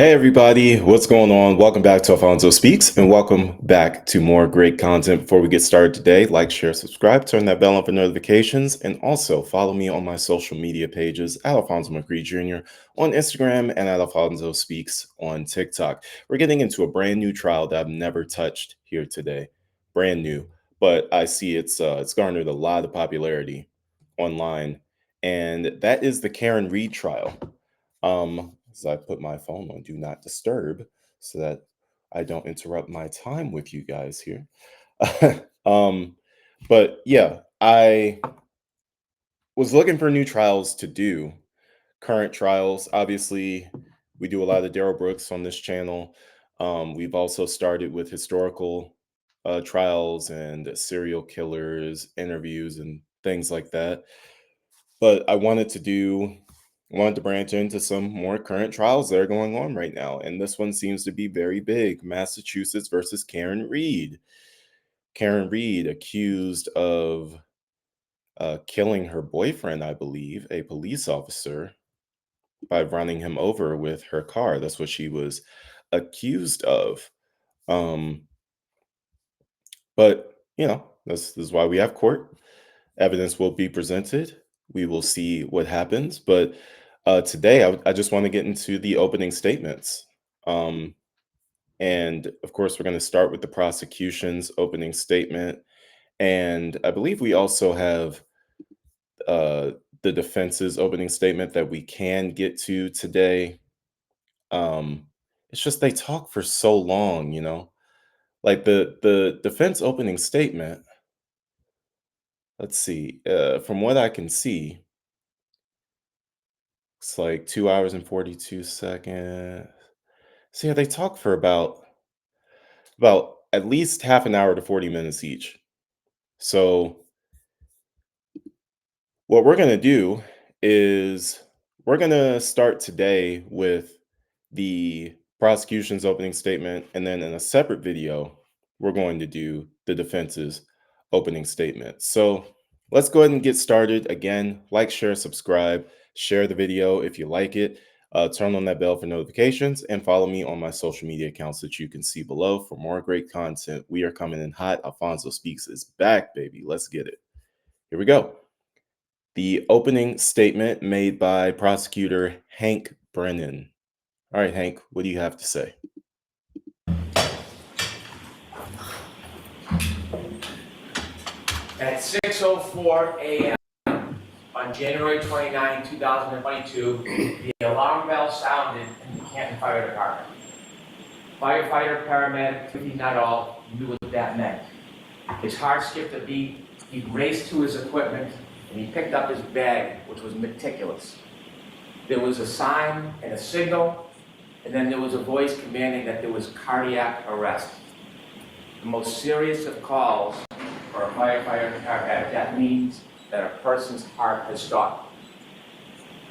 Hey everybody, what's going on? Welcome back to Alfonso Speaks and welcome back to more great content. Before we get started today, like, share, subscribe, turn that bell on for notifications, and also follow me on my social media pages at Alfonso McCree Jr. on Instagram and at Alfonso Speaks on TikTok. We're getting into a brand new trial that I've never touched here today. Brand new, but I see it's garnered a lot of popularity online, and that is the Karen Reed trial. As I put my phone on do not disturb so that I don't interrupt my time with you guys here. um, but yeah, I was looking for new trials to do. Current trials, obviously, we do a lot of Daryl Brooks on this channel. We've also started with historical trials and serial killers, interviews, and things like that. But wanted to branch into some more current trials that are going on right now. And this one seems to be very big. Massachusetts versus Karen Reed. Karen Reed accused of killing her boyfriend, I believe, a police officer, by running him over with her car. That's what she was accused of. Um, but this is why we have court. Evidence will be presented. We will see what happens. But today, I just want to get into the opening statements. Um, and of course, we're going to start with the prosecution's opening statement. And I believe we also have uh, the defense's opening statement that we can get to today. Um, it's just they talk for so long. Like the defense opening statement. Let's see. From what I can see, it's like 2 hours and 42 seconds. So yeah, they talk for about at least half an hour to 40 minutes each. So what we're gonna do is we're gonna start today with the prosecution's opening statement, and then in a separate video, we're going to do the defense's opening statement. So let's go ahead and get started. Again, like, share, subscribe, share the video if you like it. Turn on that bell for notifications and follow me on my social media accounts that you can see below for more great content. We are coming in hot. Alfonso Speaks is back, baby. Let's get it. Here we go. The opening statement made by prosecutor Hank Brennan. All right, Hank, what do you have to say? At 6:04 a.m. on January 29, 2022, the alarm bell sounded in the Canton Fire Department. Firefighter, paramedic, if not all, knew what that meant. His heart skipped a beat, he raced to his equipment, and he picked up his bag, which was meticulous. There was a sign and a signal, and then there was a voice commanding that there was cardiac arrest. The most serious of calls for a firefighter and paramedic, that means that a person's heart has stopped.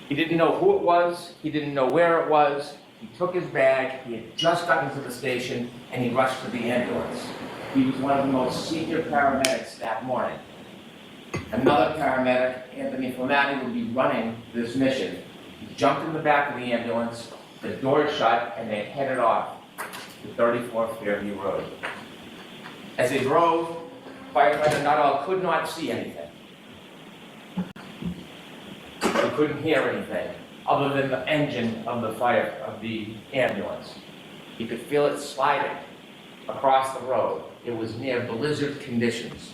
He didn't know who it was, he didn't know where it was, he took his bag, he had just gotten to the station, and he rushed to the ambulance. He was one of the most senior paramedics that morning. Another paramedic, Anthony Flamati, would be running this mission. He jumped in the back of the ambulance, the door shut, and they headed off to 34 Fairview Road. As they drove, firefighter Nuttall could not see anything. He couldn't hear anything other than the engine of the ambulance. He could feel it sliding across the road. It was near blizzard conditions.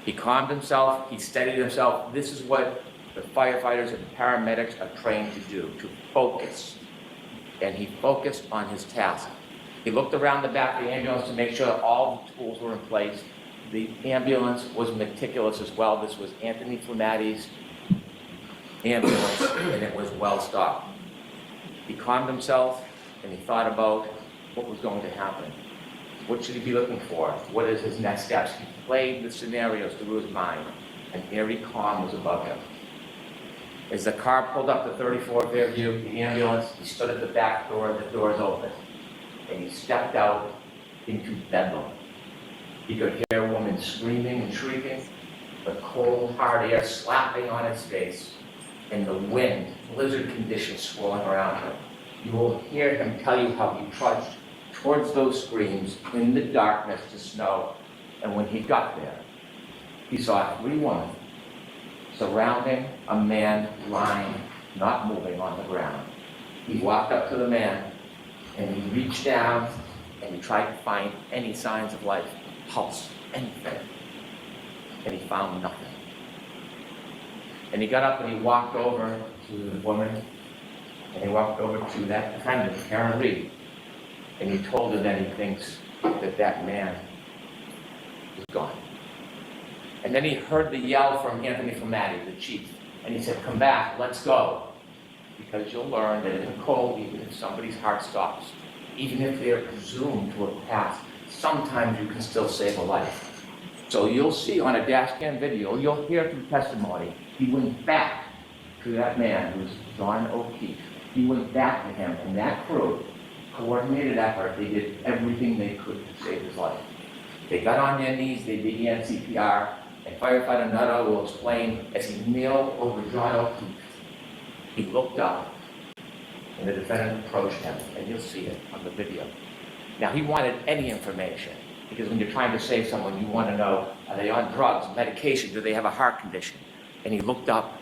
He calmed himself, he steadied himself. This is what the firefighters and paramedics are trained to do, to focus. And he focused on his task. He looked around the back of the ambulance to make sure that all the tools were in place. The ambulance was meticulous as well. This was Anthony Flamati's ambulance, and it was well stocked. He calmed himself, and he thought about what was going to happen. What should he be looking for? What is his next steps? He played the scenarios through his mind, and eerie calm was above him. As the car pulled up to 34 Fairview, the ambulance, he stood at the back door, the doors open, and he stepped out into bedlam. He could hear a woman screaming and shrieking, the cold, hard air slapping on his face, and the wind, blizzard conditions swirling around him. You will hear him tell you how he trudged towards those screams in the darkness to snow. And when he got there, he saw 3 women surrounding a man lying, not moving on the ground. He walked up to the man and he reached down and he tried to find any signs of life, pulse, anything. And he found nothing. And he got up and he walked over to the woman and he walked over to that defendant, Karen Reed, and he told her that he thinks that that man is gone. And then he heard the yell from Anthony Flamati, the chief, and he said, "Come back, let's go." Because you'll learn that in the cold, even if somebody's heart stops, even if they're presumed to have passed, sometimes you can still save a life. So you'll see on a dash cam video, you'll hear through testimony, he went back to that man who's John O'Keefe. He went back to him, and that crew, coordinated effort, they did everything they could to save his life. They got on their knees, they began CPR, and firefighter Nutter will explain as he kneeled over John O'Keefe, he looked up, and the defendant approached him, and you'll see it on the video. Now, he wanted any information, because when you're trying to save someone, you want to know, are they on drugs, medication, do they have a heart condition? And he looked up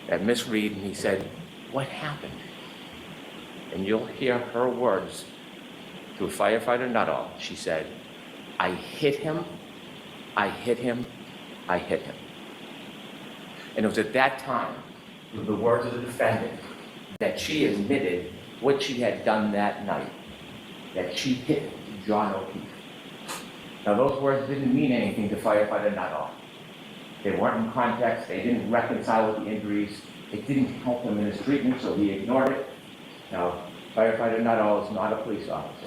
at Miss Reed, and he said, "What happened?" And you'll hear her words through firefighter Nuttall. She said, "I hit him, I hit him, I hit him." And it was at that time, with the words of the defendant, that she admitted what she had done that night, that she hit John O'Keefe. Now those words didn't mean anything to firefighter Nuttall. They weren't in context, they didn't reconcile with the injuries, it didn't help him in his treatment, so he ignored it. Now, firefighter Nuttall is not a police officer.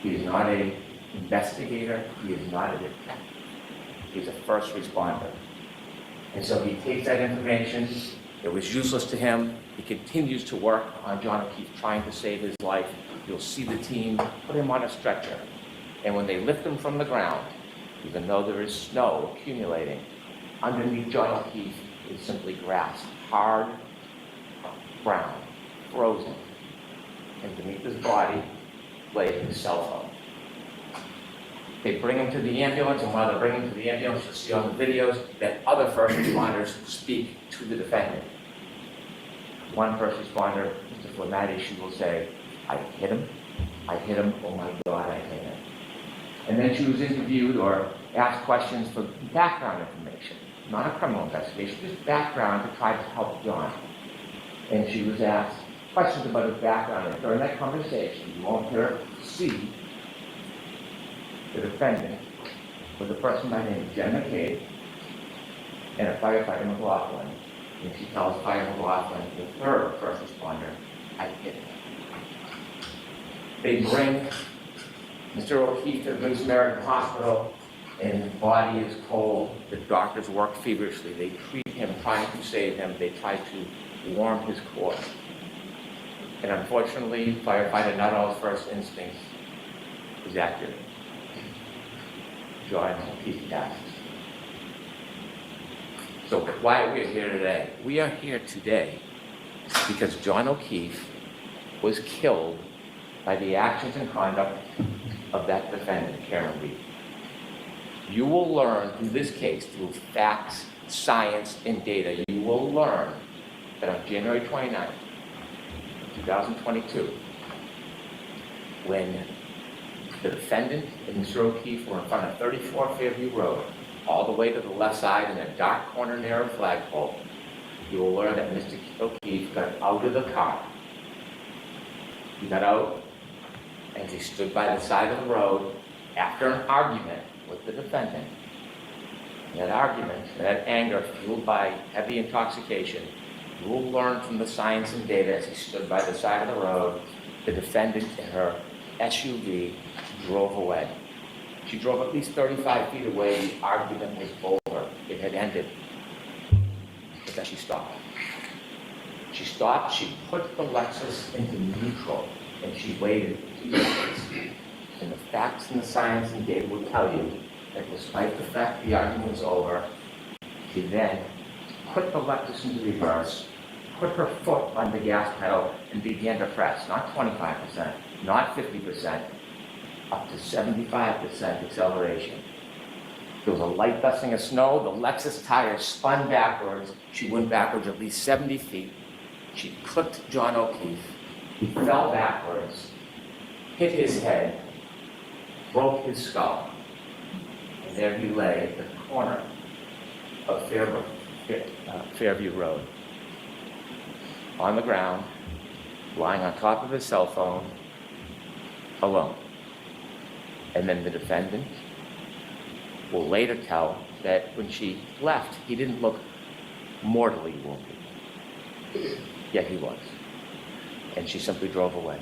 He is not an investigator, he is not a detective. He's a first responder. And so he takes that information, it was useless to him, he continues to work on John O'Keefe trying to save his life. You'll see the team put him on a stretcher. And when they lift him from the ground, even though there is snow accumulating, underneath John O'Keefe is simply grass, hard, brown, frozen. And beneath his body lay his cell phone. They bring him to the ambulance, and while they're bringing him to the ambulance, you'll see on the videos that other first responders speak to the defendant. One first responder, Mr. Flamati, she will say, "I hit him, oh my God, I hit him." And then she was interviewed or asked questions for background information, not a criminal investigation, just background to try to help John. And she was asked questions about his background, and during that conversation, you won't hear see the defendant with a person by the name of Jen McCabe and a firefighter McLaughlin. And she tells Fire McLaughlin, the third first responder, "I hit him." They bring Mr. O'Keefe to the Good Samaritan Hospital, and his body is cold. The doctors work feverishly. They treat him, trying to save him. They try to warm his core. And unfortunately, firefighter Nuttall's first instinct is accurate. John O'Keefe passes. So why are we here today? We are here today because John O'Keefe was killed by the actions and conduct of that defendant, Karen Reed. You will learn through this case, through facts, science, and data, you will learn that on January 29th, 2022, when the defendant and Mr. O'Keefe were in front of 34 Fairview Road, all the way to the left side in a dark corner near a flagpole, you will learn that Mr. O'Keefe got out of the car. He got out and he stood by the side of the road after an argument with the defendant. And that argument, that anger fueled by heavy intoxication, you will learn from the science and data as he stood by the side of the road, the defendant in her SUV drove away. She drove at least 35 feet away. The argument was over. It had ended. But then she stopped. She stopped. She put the Lexus into neutral, and she waited 2 seconds. And the facts and the science and data will tell you that despite the fact the argument was over, she then put the Lexus into reverse, put her foot on the gas pedal and began to press, not 25%, not 50%, up to 75% acceleration. There was a light dusting of snow, the Lexus tire spun backwards. She went backwards at least 70 feet. She clipped John O'Keefe. He fell backwards, hit his head, broke his skull, and there he lay at the corner of Fairview Road, on the ground, lying on top of his cell phone, alone. And then the defendant will later tell that when she left, he didn't look mortally wounded, yet he was. And she simply drove away.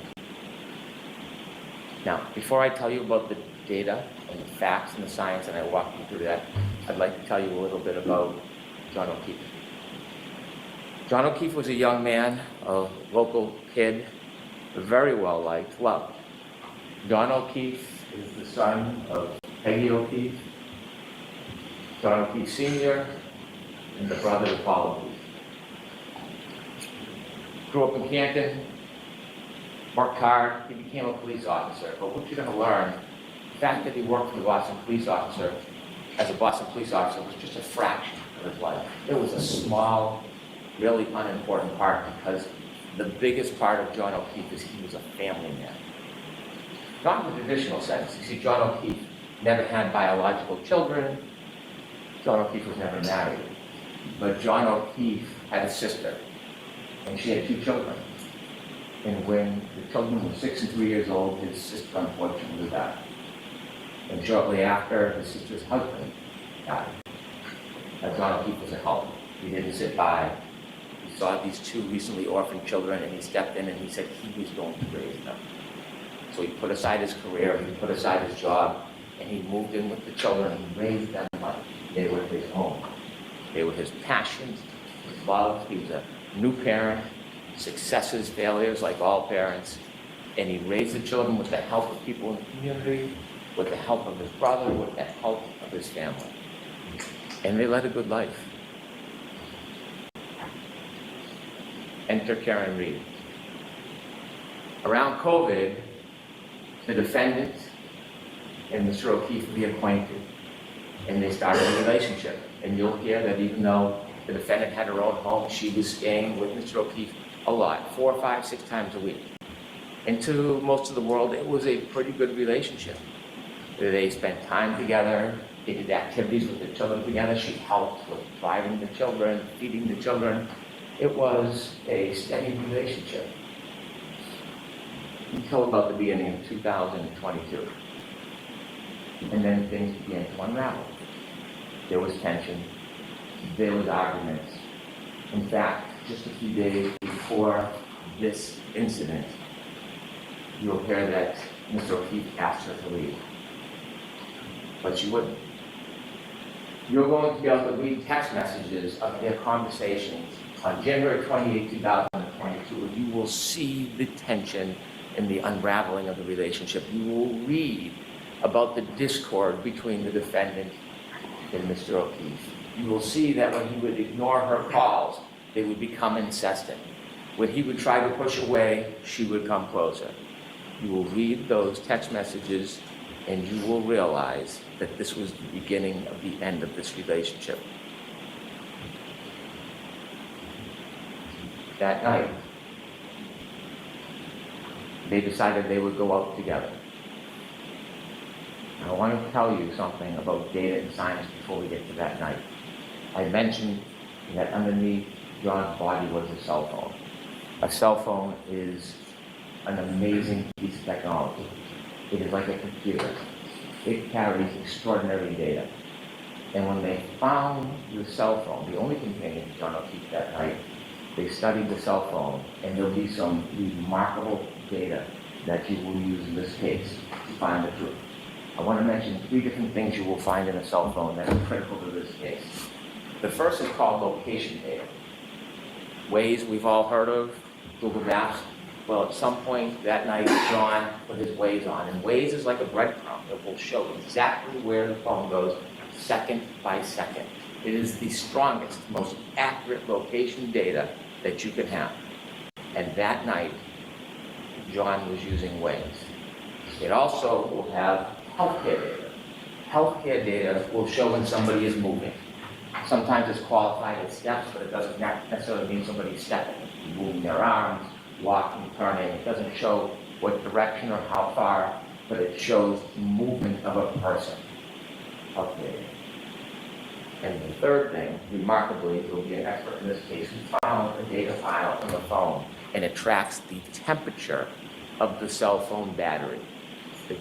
Now, before I tell you about the data and the facts and the science, and I walk you through that, I'd like to tell you a little bit about John O'Keefe. John O'Keefe was a young man, a local kid, very well liked, loved. John O'Keefe is the son of Peggy O'Keefe, John O'Keefe Sr., and the brother of Paul O'Keefe. Grew up in Canton, worked hard, he became a police officer. But what you're going to learn, the fact that he worked for the Boston police officer, as a Boston police officer, was just a fraction of his life. It was a small, really unimportant part, because the biggest part of John O'Keefe is he was a family man. Not in the traditional sense. You see, John O'Keefe never had biological children. John O'Keefe was never married. But John O'Keefe had a sister, and she had 2 children. And when the children were 6 and 3 years old, his sister unfortunately died. And shortly after, his sister's husband died. Now, John O'Keefe was a help. He didn't sit by. He saw these 2 recently orphaned children, and he stepped in and he said he was going to raise them. So he put aside his career, he put aside his job, and he moved in with the children and raised them like they were his home. They were his passions, his love. He was a new parent, successes, failures, like all parents. And he raised the children with the help of people in the community, with the help of his brother, with the help of his family. And they led a good life. Enter Karen Reed. Around COVID, the defendant and Mr. O'Keefe reacquainted, and they started a relationship. And you'll hear that even though the defendant had her own home, she was staying with Mr. O'Keefe a lot, 4, 5, 6 times a week. And to most of the world, it was a pretty good relationship. They spent time together, they did activities with the children together. She helped with driving the children, feeding the children. It was a steady relationship until about the beginning of 2022. And then things began to unravel. There was tension, there was arguments. In fact, just a few days before this incident, you'll hear that Mr. O'Keefe asked her to leave, but she wouldn't. You're going to be able to read text messages of their conversations on January 28, 2022, and you will see the tension and the unraveling of the relationship. You will read about the discord between the defendant and Mr. O'Keefe. You will see that when he would ignore her calls, they would become incessant. When he would try to push away, she would come closer. You will read those text messages and you will realize that this was the beginning of the end of this relationship. That night, they decided they would go out together. I want to tell you something about data and science before we get to that night. I mentioned that underneath John's body was a cell phone. A cell phone is an amazing piece of technology. It is like a computer. It carries extraordinary data. And when they found the cell phone, the only companion to John O'Keefe that night, they studied the cell phone, and there'll be some remarkable data that you will use in this case to find the truth. I want to mention 3 different things you will find in a cell phone that are critical to this case. The first is called location data. Waze we've all heard of, Google Maps. Well, at some point that night, John put his Waze on, and Waze is like a breadcrumb that will show exactly where the phone goes, second by second. It is the strongest, most accurate location data that you can have. And that night, John was using Waze. It also will have healthcare data. Healthcare data will show when somebody is moving. Sometimes it's qualified as steps, but it doesn't necessarily mean somebody's stepping. Moving their arms, walking, turning. It doesn't show what direction or how far, but it shows movement of a person. Okay. And the third thing, remarkably, there will be an expert in this case who found a data file on the phone, and it tracks the temperature of the cell phone battery.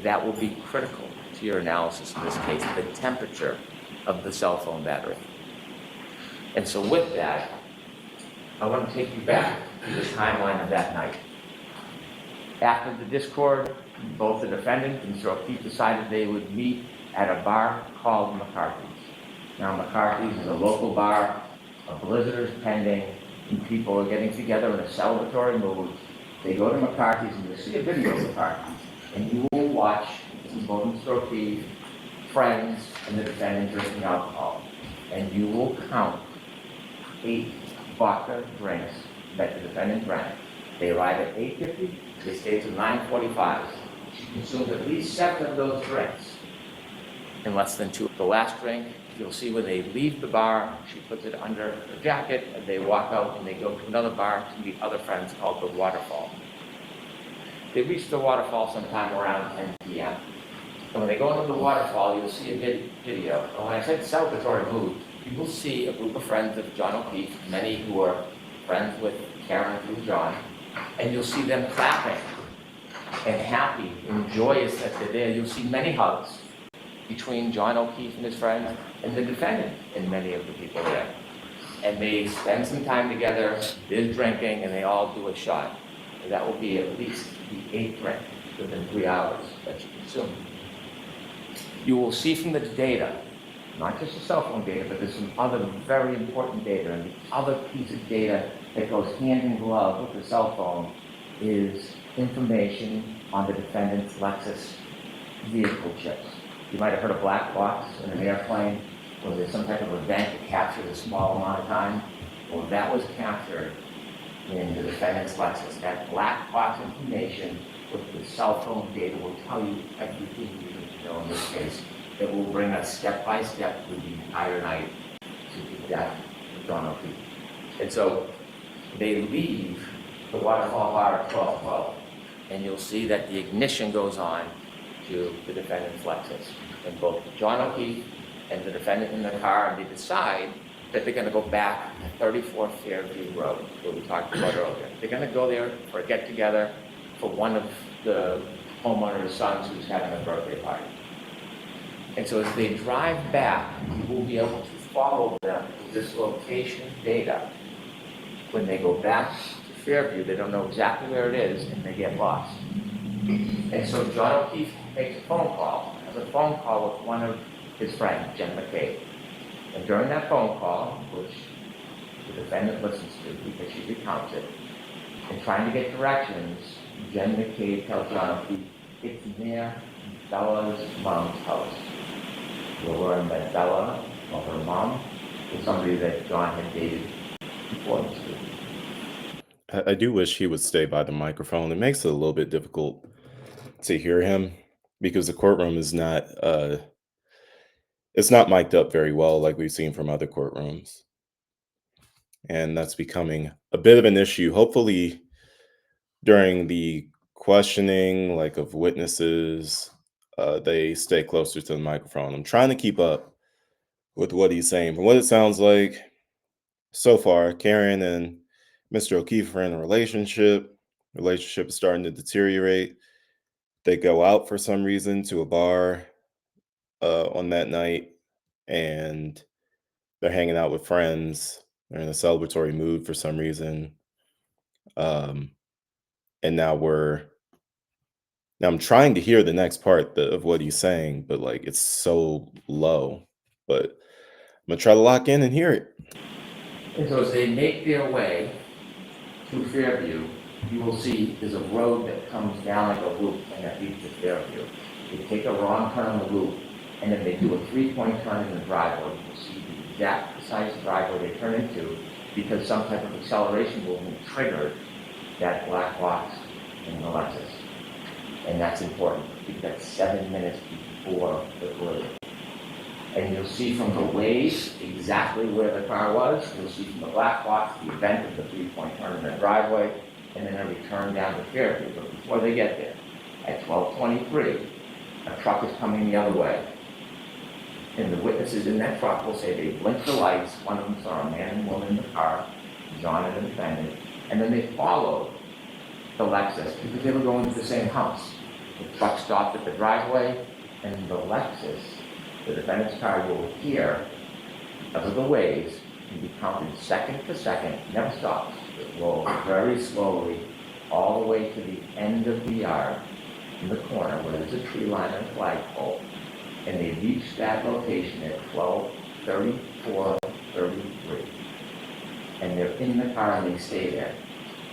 That will be critical to your analysis in this case, the temperature of the cell phone battery. And so with that, I want to take you back to the timeline of that night. After the discord, both the defendant and Mr. O'Keefe decided they would meet at a bar called McCarthy's. Now, McCarthy's is a local bar, of visitors pending, and people are getting together in a celebratory mood. They go to McCarthy's and you'll see a video of McCarthy's, and you will watch both Mr. O'Keefe, friends, and the defendant drinking alcohol. And you will count 8 vodka drinks that the defendant drank. They arrive at 8:50, they stay till 9:45. She consumes at least 7 of those drinks in less than 2. The last drink, you'll see when they leave the bar, she puts it under her jacket, and they walk out and they go to another bar to meet other friends called the Waterfall. They reach the Waterfall sometime around 10 p.m. And when they go into the Waterfall, you'll see a video. And when I said celebratory mood, you will see a group of friends of John O'Keefe, many who are friends with Karen through John, and you'll see them clapping and happy and joyous that they're there. You'll see many hugs between John O'Keefe and his friends and the defendant and many of the people there. And they spend some time together, they're drinking, and they all do a shot. And that will be at least the 8th drink within 3 hours that you consume. You will see from the data, not just the cell phone data, but there's some other very important data, and the other piece of data that goes hand in glove with the cell phone is information on the defendant's Lexus vehicle chips. You might have heard of black box in an airplane, where there's some type of event that captures a small amount of time. Well, that was captured in the defendant's Lexus. That black box information with the cell phone data will tell you everything you need to know in this case. It will bring us step by step through the entire night to the death of John O'Keefe. And so they leave the Waterfall Bar at 12:12, and you'll see that the ignition goes on to the defendant's Lexus. And both John O'Keefe and the defendant in the car, and they decide that they're going to go back to 34 Fairview Road, where we talked about earlier. They're going to go there for a get-together for one of the homeowner's sons who's having a birthday party. And so as they drive back, you will be able to follow them to this location data. When they go back to Fairview, they don't know exactly where it is, and they get lost. And so John O'Keefe makes a phone call, has a phone call with one of his friends, Jen McCabe. And during that phone call, which the defendant listens to because she recounts it, and trying to get directions, Jen McCabe tells John O'Keefe, it's near Bella's mom's house. We'll learn that Bella, or her mom, is somebody that John had dated before this week. I do wish he would stay by the microphone. It makes it a little bit difficult to hear him because the courtroom is not it's not mic'd up very well like we've seen from other courtrooms. And that's becoming a bit of an issue. Hopefully during the questioning like of witnesses, they stay closer to the microphone. I'm trying to keep up with what he's saying. From what it sounds like so far, Karen and Mr. O'Keefe are in a relationship. Relationship is starting to deteriorate. They go out for some reason to a bar on that night, and they're hanging out with friends. They're in a celebratory mood for some reason. Um, and now I'm trying to hear the next part of what he's saying, but like it's so low. But I'm gonna try to lock in and hear it. And so as they make their way to Fairview, you will see there's a road that comes down like a loop and that leads to Fairview. They take a wrong turn on the loop, and then they do a 3-point turn in the driveway. You'll see the exact precise driveway they turn into because some type of acceleration movement triggered that black box in the Lexus. And that's important because that's 7 minutes before the collision. And you'll see from the waves exactly where the car was. You'll see from the black box the event of the three-point turn in the driveway, and then a return down to Fairview. But before they get there, at 12:23, a truck is coming the other way. And the witnesses in that truck will say they blinked the lights. One of them saw a man and woman in the car, John and the defendant, and then they followed the Lexus because they were going to the same house. The truck stopped at the driveway, and the Lexus, the defendant's car, will appear because of the waves and be counted second to second, never stops. It rolls very slowly all the way to the end of the yard in the corner where there's a tree line and a flagpole. And they reach that location at 12:34:33. And they're in the car and they stay there.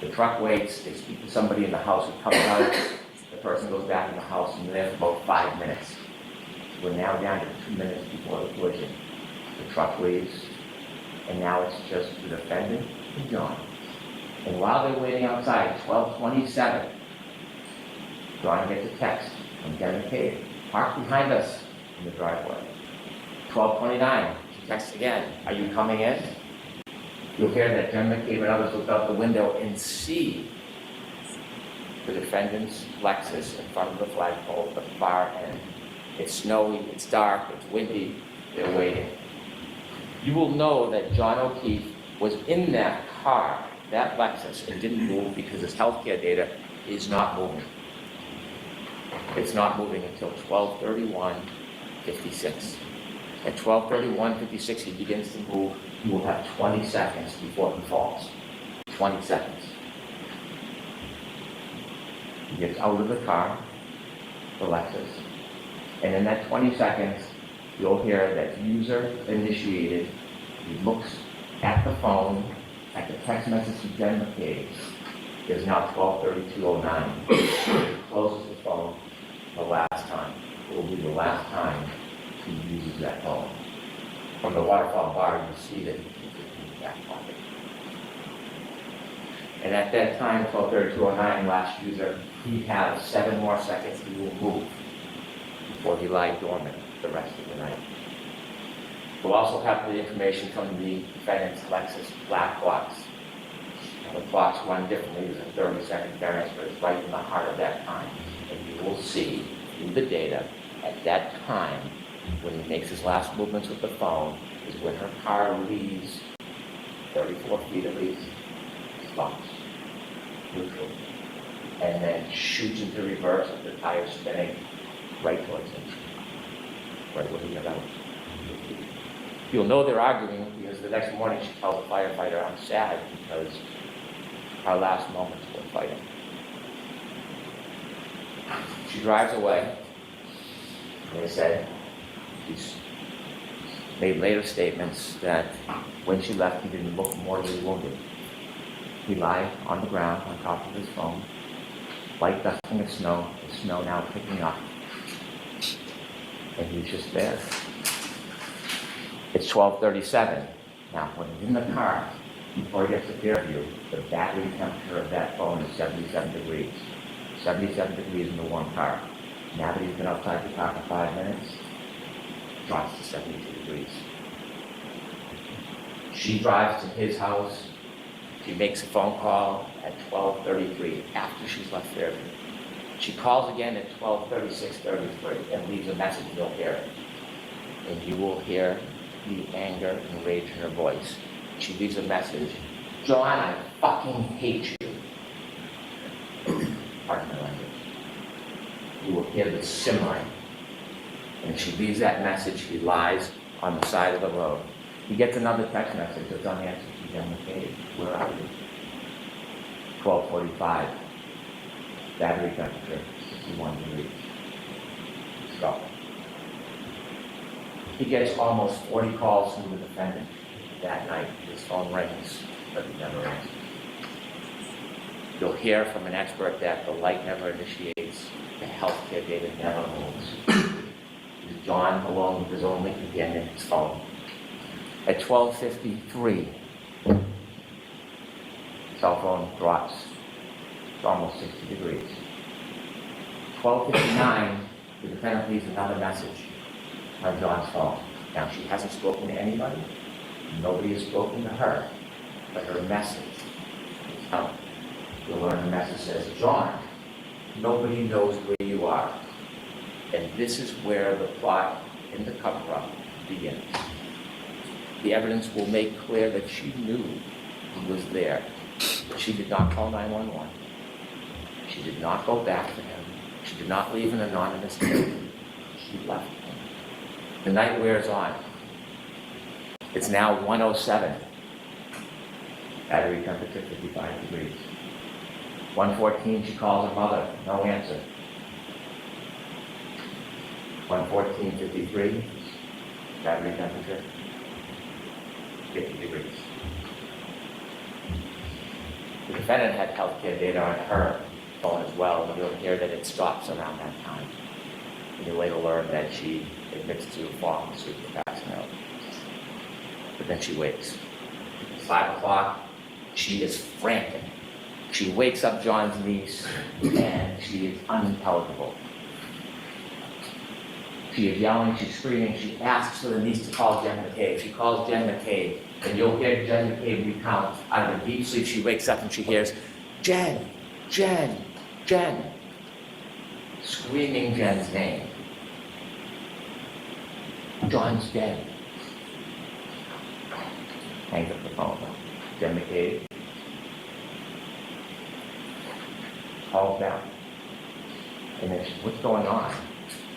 The truck waits, they speak to somebody in the house who comes out, the person goes back in the house and they're there for about 5 minutes. We're now down to 2 minutes before the collision. The truck leaves, and now it's just the defendant and John. And while they're waiting outside, 12:27, John gets a text from Jen McCabe, park behind us in the driveway. 12:29, she texts again, are you coming in? You'll hear that Jen McCabe and others look out the window and see the defendant's Lexus in front of the flagpole at the far end. It's snowy, it's dark, it's windy, they're waiting. You will know that John O'Keefe was in that car, that Lexus, and didn't move because his healthcare data is not moving. It's not moving until 12:31:56. At 12:31:56, he begins to move. He will have 20 seconds before he falls. 20 seconds. He gets out of the car, the Lexus, and in that 20 seconds, you'll hear that user initiated. He looks at the phone, at the text message to Jen McCabe. It's now 12:32:09. He closes the phone the last time. It will be the last time he uses that phone. From the waterfall bar, you'll see that he keeps it in his back pocket. And at that time, 12:32:09, last user, he has 7 more seconds he will move before he lies dormant the rest of the night. We'll also have the information from the defendant's Lexus black box. The clocks run differently. There's a 30-second variance, but it's right in the heart of that time. And you will see through the data at that time, when he makes his last movements with the phone, is when her car leaves 34 feet at least, stops, neutral, and then shoots into reverse with the tires spinning right towards him, right where he got out. You'll know they're arguing because the next morning she tells the firefighter, I'm sad because our last moments were fighting. She drives away. They said she's made later statements that when she left, he didn't look mortally wounded. He lied on the ground on top of his phone, light dusting of snow, the snow now picking up, and he's just there. It's 12:37. Now, when he's in the car, before he gets to Fairview, the battery temperature of that phone is 77 degrees. 77 degrees in the warm car. Now that he's been outside the car for 5 minutes, it drops to 72 degrees. She drives to his house. She makes a phone call at 12:33 after she's left Fairview. She calls again at 12:36:33 and leaves a message. You'll hear it. And you will hear the anger and rage in her voice. She leaves a message. John, I fucking hate you. Pardon my language. You will hear the simmering. And she leaves that message. He lies on the side of the road. He gets another text message that's unanswered to Jen McCabe. Where are you? 12:45. Battery temperature, 61 degrees. Stop. He gets almost 40 calls from the defendant that night. His phone rings, but he never answers. You'll hear from an expert that the light never initiates, the healthcare data never moves. John alone with his only companion, his phone. At 12:53, cell phone drops. It's almost 60 degrees. 12:59, the defendant leaves another message on John's phone. Now, she hasn't spoken to anybody. Nobody has spoken to her. But her message is out. You'll learn the message says, John, nobody knows where you are. And this is where the plot in the cover-up begins. The evidence will make clear that she knew he was there. She did not call 911. She did not go back to him. She did not leave an anonymous tip. She left him. The night wears on. It's now 1:07. Battery temperature 55 degrees. 1:14, she calls her mother. No answer. 1:14:53. Battery temperature 50 degrees. The defendant had healthcare data on her phone as well, and you'll hear that it stops around that time. And you later learn that she admits to falling asleep and passing out. But then she wakes. It's 5 o'clock. She is frantic. She wakes up John's niece, and she is unintelligible. She is yelling, she's screaming, she asks for the niece to call Jen McCabe. She calls Jen McCabe, and you'll hear Jen McCabe recount. Out of a deep sleep, she wakes up and she hears, Jen, Jen, Jen, screaming Jen's name. John's dead. Hangs up the phone. Jen McCabe calls down. And then she's, what's going on?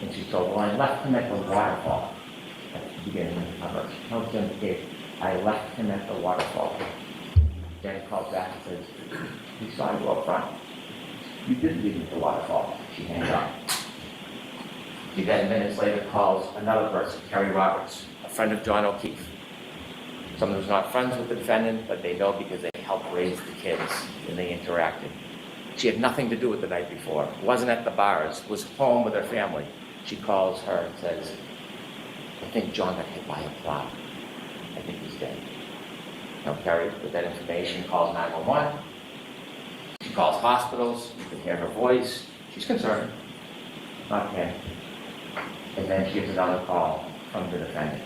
And she told, well, I left him at the waterfall at the beginning of the cover. She tells Jen McCabe, I left him at the waterfall. Jen calls back and says, he saw you up front. You did leave him at the waterfall. She hangs up. She then minutes later calls another person, Kerry Roberts, a friend of John O'Keefe. Someone who's not friends with the defendant, but they know because they helped raise the kids and they interacted. She had nothing to do with the night before, wasn't at the bars, was home with her family. She calls her and says, I think John got hit by a plow. I think he's dead. Now Kerry, with that information, calls 911. She calls hospitals, you can hear her voice. She's concerned, not panicked. And then she gets another call from the defendant.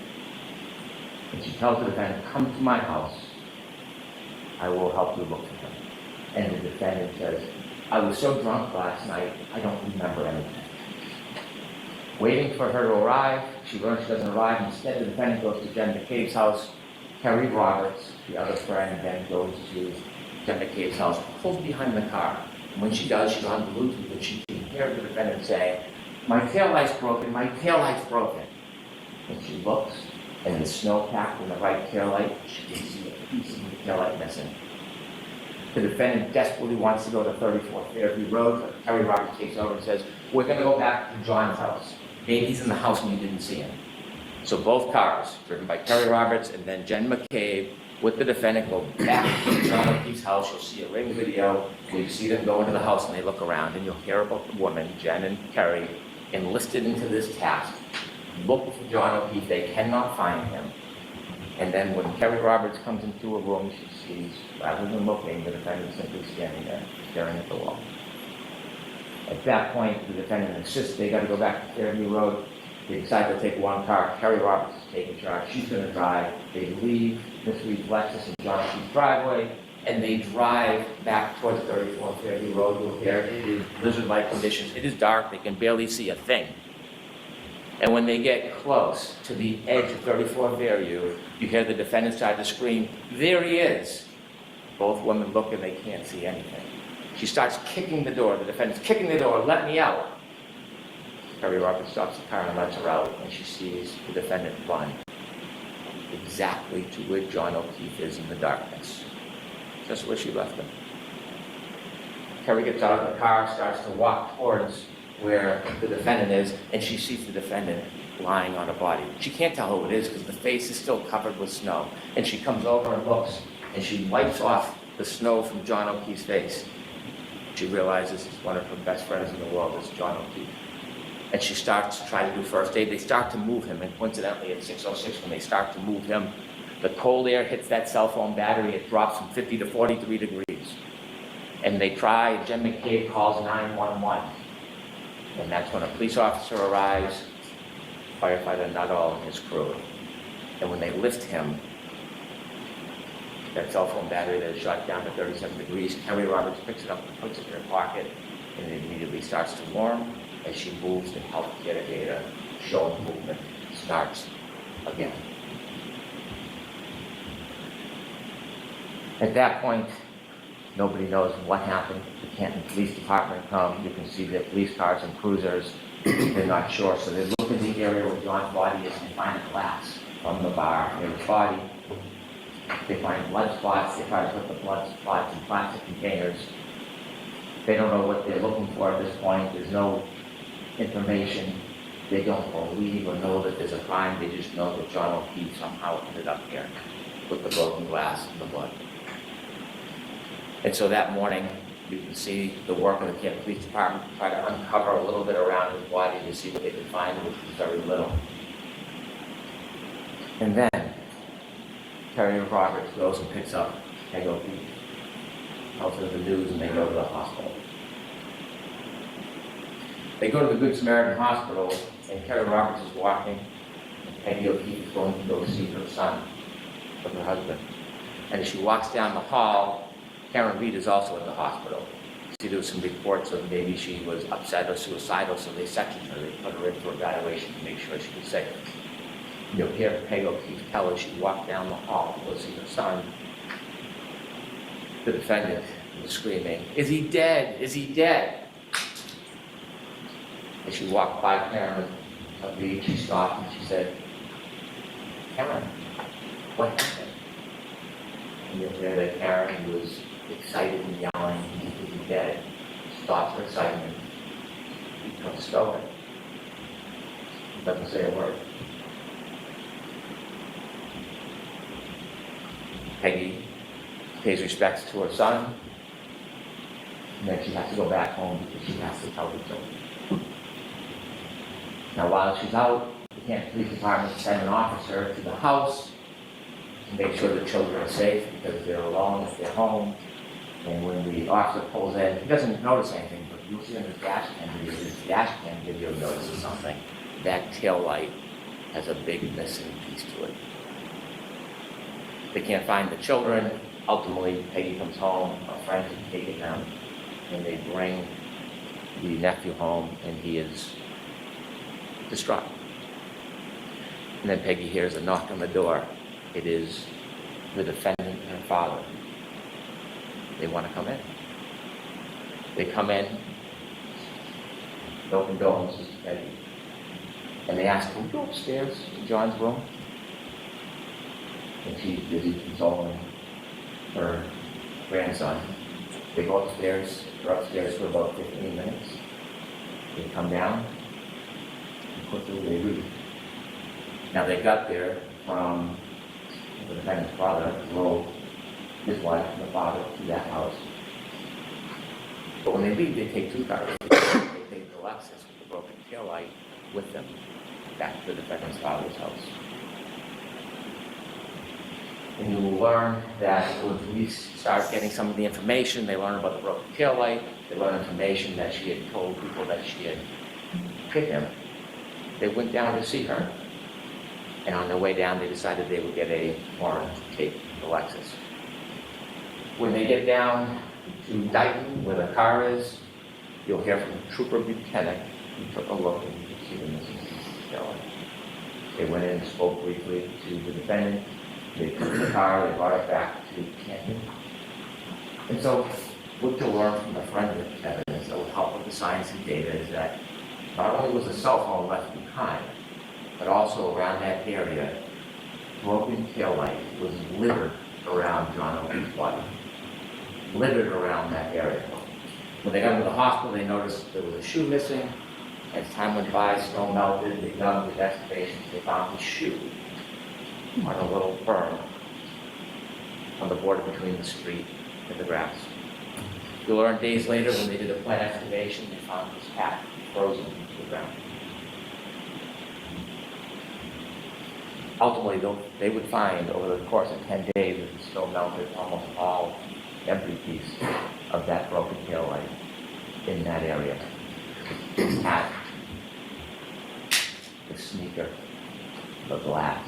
And she tells the defendant, come to my house. I will help you look for him. And the defendant says, I was so drunk last night, I don't remember anything. Waiting for her to arrive, she learns she doesn't arrive. Instead, the defendant goes to Jen McCabe's house. Kerry Roberts, the other friend, then goes to Jen McCabe's house, pulls behind the car. And when she does, she's on Bluetooth, and she can hear the defendant say, my taillight's broken, my taillight's broken. And she looks, and the snow packed in the right taillight, she can see a piece of the taillight missing. The defendant desperately wants to go to 34 Fairview Road, but Kerry Roberts takes over and says, we're going to go back to John's house. Maybe he's in the house and you didn't see him. So both cars, driven by Kerry Roberts and then Jen McCabe, with the defendant, go back to John O'Keefe's house. You'll see a ring video where you see them go into the house and they look around, and you'll hear about the woman, Jen and Kerry, enlisted into this task. Look for John O'Keefe. They cannot find him. And then when Kerry Roberts comes into a room, she sees, rather than looking, the defendant simply standing there, staring at the wall. At that point, the defendant insists they got to go back to Fairview Road. They decide to take one car. Kerry Roberts is taking charge. She's going to drive. They leave Miss Reed's Lexus in John O'Keefe's driveway, and they drive back towards 34 Fairview Road. You'll hear it is blizzard-like conditions. It is dark. They can barely see a thing. And when they get close to the edge of 34 Fairview, you hear the defendant start to scream, there he is. Both women look and they can't see anything. She starts kicking the door. The defendant's kicking the door, let me out. Kerry Roberts stops the car and lets her out, and she sees the defendant run exactly to where John O'Keefe is in the darkness. Just where she left him. Kerry gets out of the car, starts to walk towards where the defendant is, and she sees the defendant lying on a body. She can't tell who it is because the face is still covered with snow. And she comes over and looks, and she wipes off the snow from John O'Keefe's face. She realizes one of her best friends in the world is John O'Keefe. And she starts to try to do first aid. They start to move him, and coincidentally at 6:06, when they start to move him, The cold air hits that cell phone battery, it drops from 50 to 43 degrees. And they try, Jen McCabe calls 911. And that's when a police officer arrives, firefighter Nuttall and his crew. And when they lift him, that cell phone battery that is shot down to 37 degrees, Kerry Roberts picks it up and puts it in her pocket, and it immediately starts to warm as she moves the healthcare data showing movement starts again. At that point, nobody knows what happened. The Canton Police Department come. You can see the police cars and cruisers. They're not sure, so they look in the area where John's body is and they find a glass from the bar near his body. They find blood spots. They try to put the blood spots in plastic containers. They don't know what they're looking for at this point. There's no information. They don't believe or know that there's a crime. They just know that John O'Keefe somehow ended up here with the broken glass and the blood. And so that morning, you can see the work of the Canton Police Department try to uncover a little bit around his body to see what they could find, which was very little. And then, Kerry Roberts goes and picks up Peg O'Keefe, tells her the news, and they go to the hospital. They go to the Good Samaritan Hospital, and Kerry Roberts is walking, and Peggy O'Keefe is going to go see her son, with her husband. And as she walks down the hall, Karen Reed is also at the hospital. See, there was some reports of maybe she was upset or suicidal, so they sectioned her. They put her in for evaluation to make sure she was safe. You'll hear Peg O'Keefe tell her she walked down the hall to go see her son. The defendant was screaming, "Is he dead? Is he dead?" As she walked by Karen Reed, she stopped and she said, "Karen, what happened?" And you'll hear that Karen was excited and yelling, "Is he dead?" Stops her excitement, becomes stoic, doesn't say a word. Peggy pays respects to her son, and then she has to go back home because she has to tell the children. Now, while she's out, the Canton Police Department send an officer to the house to make sure the children are safe because they're alone if they're home. And when the officer pulls in, he doesn't notice anything, but you'll see in his dash cam video, his dash cam video notices something. That tail light has a big missing piece to it. They can't find the children. Ultimately, Peggy comes home, a friend has taken them, and they bring the nephew home, and he is distraught. And then Peggy hears a knock on the door. It is the defendant and her father. They want to come in. They come in, no condolences to Peggy. And they ask, "Can we go upstairs to John's room?" And she's busy consoling her grandson. They go upstairs, they're upstairs for about 15 minutes. They come down, and quickly they leave. Now they got there from the defendant's father, drove his wife and the father to that house. But when they leave, they take two cars. They take the Lexus with the broken taillight with them back to the defendant's father's house. And you will learn that when police start getting some of the information, they learn about the broken taillight, they learn information that she had told people that she had hit him. They went down to see her. And on their way down, they decided they would get a warrant to take the Lexus. When they get down to Dighton, where the car is, you'll hear from Trooper Buchanan, who took a look and you can see the missing taillight. They went in and spoke briefly to the defendant. They took the car, they brought it back to Canton. And so, what you'll learn from the forensic evidence that will help with the science and data is that not only was the cell phone left behind, but also around that area, broken taillight was littered around John O'Keefe's body. Littered around that area. When they got to the hospital, they noticed there was a shoe missing. As time went by, snow melted, they dug with excavations, they found the shoe on a little berm on the border between the street and the grass. You'll learn days later when they did a plant excavation, they found his hat frozen into the ground. Ultimately, they would find over the course of 10 days that the snow melted almost all, every piece of that broken tail light in that area. The hat, the sneaker, the glass.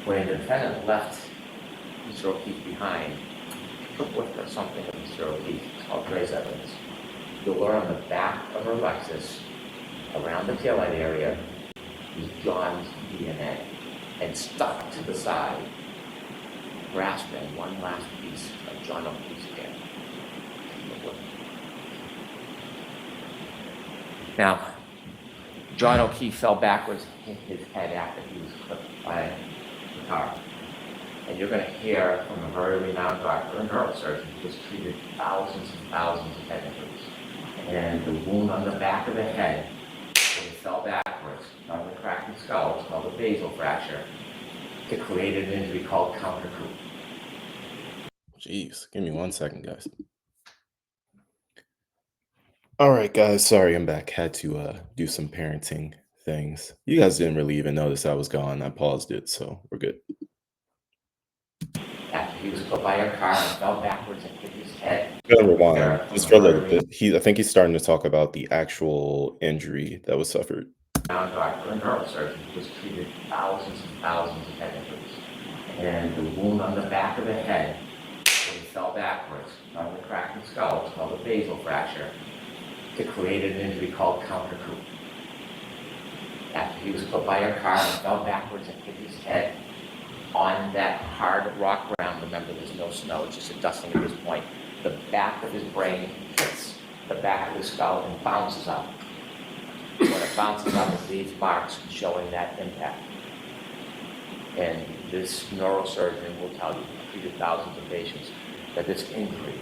When the defendant left Mr. O'Keefe behind, took with her something of Mr. O'Keefe. It's called Gray's evidence. You'll learn on the back of her Lexus, around the taillight area, is John's DNA, and stuck to the side, grasping one last piece of John O'Keefe's hair. Now, John O'Keefe fell backwards and hit his head after he was clipped by the car. And you're going to hear from a very renowned doctor, a neurosurgeon, who has treated thousands and thousands of head injuries. And the wound on the back of the head, when he fell backwards, on the cracked skull, it's called a basal fracture, it created an injury called counter coup. Jeez, give me 1 second, guys. All right, guys. Sorry, I'm back. Had to do some parenting things. You guys didn't really even notice I was gone. I paused it, so we're good. After he was hit by a car and fell backwards and hit his head. Gonna rewind just for a little bit. I think he's starting to talk about the actual injury that was suffered. Now, doctor, a neurosurgeon, who has treated thousands and thousands of head injuries. And the wound on the back of the head, when he fell backwards, on the cracked skull, it's called a basal fracture, it created an injury called counter coup. After he was hit by a car and fell backwards and hit his head on that hard rock ground, remember there's no snow, it's just a dusting at this point, the back of his brain hits the back of his skull and bounces up. When it bounces up, it leaves marks showing that impact. And this neurosurgeon will tell you, treated thousands of patients, that this injury,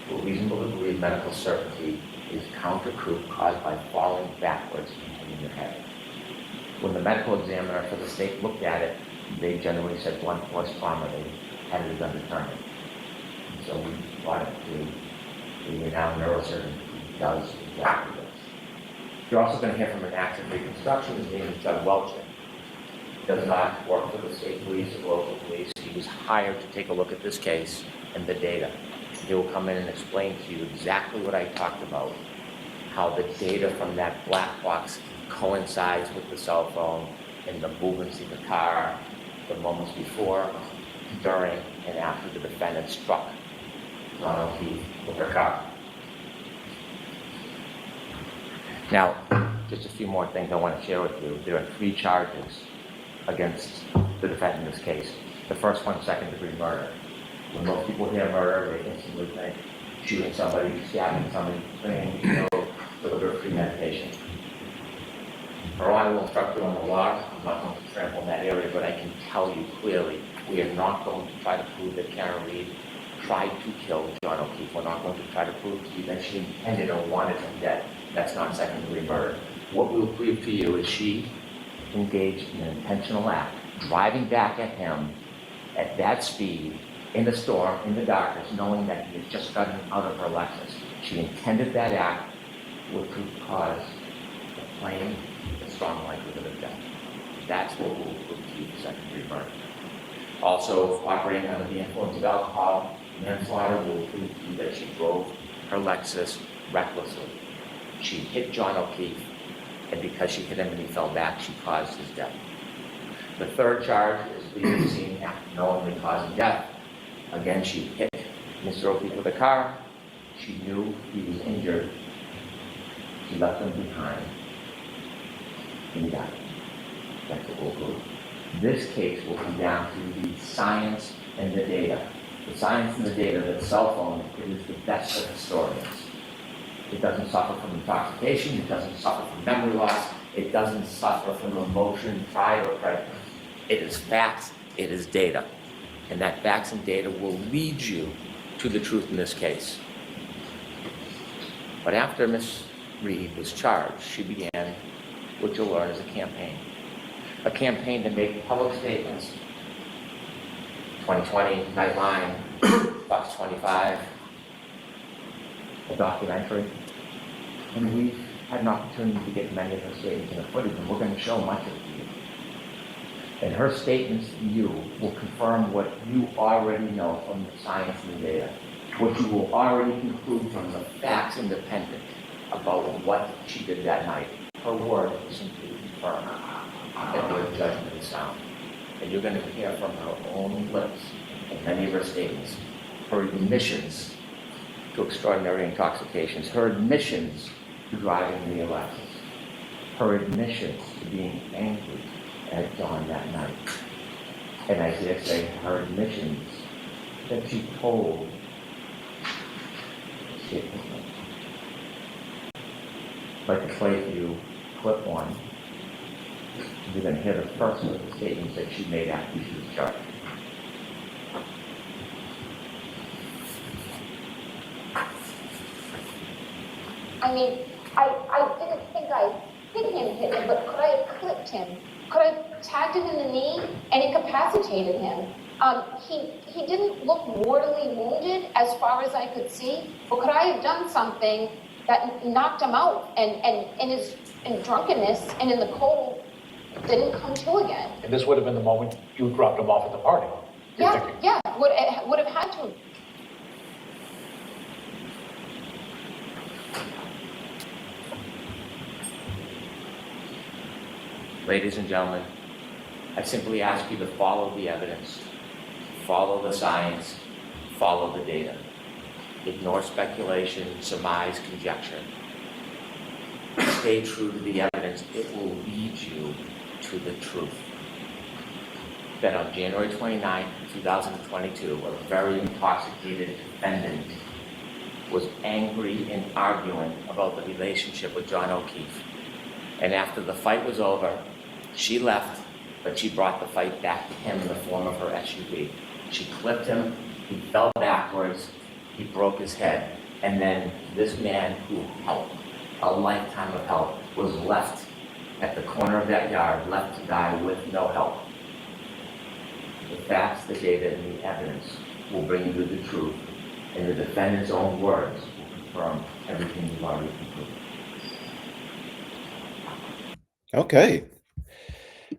to a reasonable degree of medical certainty, is counter coup caused by falling backwards and hitting your head. When the medical examiner for the state looked at it, they generally said blunt force trauma. They had it as undetermined. And so we brought it to the renowned neurosurgeon who does exactly this. You're also going to hear from an active reconstruction. His name is Doug Welch. He does not work for the state police or local police. He was hired to take a look at this case and the data. He will come in and explain to you exactly what I talked about, how the data from that black box coincides with the cell phone and the movements of the car, the moments before, during, and after the defendant struck John O'Keefe with her car. Now, just a few more things I want to share with you. There are 3 charges against the defendant in this case. The first one, second-degree murder. When most people hear murder, they instantly think shooting somebody, stabbing somebody, bringing deliberate premeditation. I will instruct you on the law. I'm not going to trample in that area, but I can tell you clearly, we are not going to try to prove that Karen Reed tried to kill John O'Keefe. We're not going to try to prove to you that she intended or wanted him dead. That's not second-degree murder. What we'll prove to you is she engaged in an intentional act, driving back at him at that speed, in the storm, in the darkness, knowing that he had just gotten out of her Lexus. She intended that act, which would cause the plain and strong likelihood of death. That's what we'll prove to you for second-degree murder. Also, operating under the influence of alcohol, manslaughter will prove to you that she drove her Lexus recklessly. She hit John O'Keefe, and because she hit him and he fell back, she caused his death. The third charge is leaving the scene after knowingly causing death. Again, she hit Mr. O'Keefe with a car. She knew he was injured. She left him behind. And he died. That's what we'll prove. This case will come down to the science and the data. The science and the data that cell phone is the best of historians. It doesn't suffer from intoxication. It doesn't suffer from memory loss. It doesn't suffer from emotion, pride, or prejudice. It is facts. It is data. And that facts and data will lead you to the truth in this case. But after Ms. Reed was charged, she began what you'll learn is a campaign. A campaign to make public statements. 2020, Nightline, Fox 25, a documentary. And we've had an opportunity to get many of her statements in the footage, and we're going to show much of it to you. And her statements to you will confirm what you already know from the science and the data, what you will already conclude from the facts independent about what she did that night. Her word simply confirmed that her judgment is sound. And you're going to hear from her own lips in many of her statements, her admissions to extraordinary intoxications, her admissions to driving the Alexis, her admissions to being angry at John that night. And I dare say her admissions that she told Stapleton. I'd like to play for you clip one. You're going to hear the first of the statements that she made after she was charged. I mean, I didn't think I hit him, but could I have clipped him? Could I have tagged him in the knee and incapacitated him? He didn't look mortally wounded as far as I could see, but could I have done something that knocked him out and in drunkenness and in the cold didn't come to again? And this would have been the moment you dropped him off at the party. Yeah, would have had to. Ladies and gentlemen, I simply ask you to follow the evidence, follow the science, follow the data. Ignore speculation, surmise, conjecture. Stay true to the evidence. It will lead you to the truth. That on January 29, 2022, a very intoxicated defendant was angry and arguing about the relationship with John O'Keefe. And after the fight was over, she left, but she brought the fight back to him in the form of her SUV. She clipped him, he fell backwards, he broke his head, and then this man who helped, a lifetime of help, was left at the corner of that yard, left to die with no help. The facts, the data, and the evidence will bring you the truth, and the defendant's own words will confirm everything you've already concluded. Okay.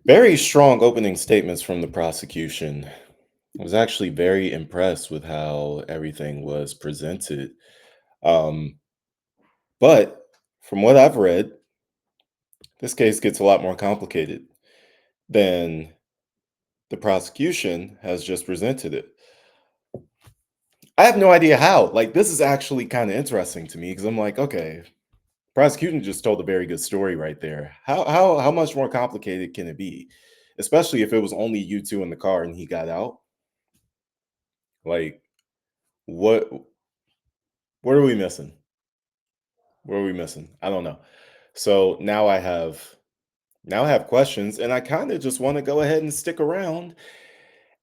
Very strong opening statements from the prosecution. I was actually very impressed with how everything was presented. But from what I've read, this case gets a lot more complicated than the prosecution has just presented it. I have no idea how. Like, this is actually kind of interesting to me because I'm like, okay, prosecution just told a very good story right there. How much more complicated can it be? Especially if it was only you two in the car and he got out. Like, what what are we missing? What are we missing? I don't know. So now I have questions, and I kind of just want to go ahead and stick around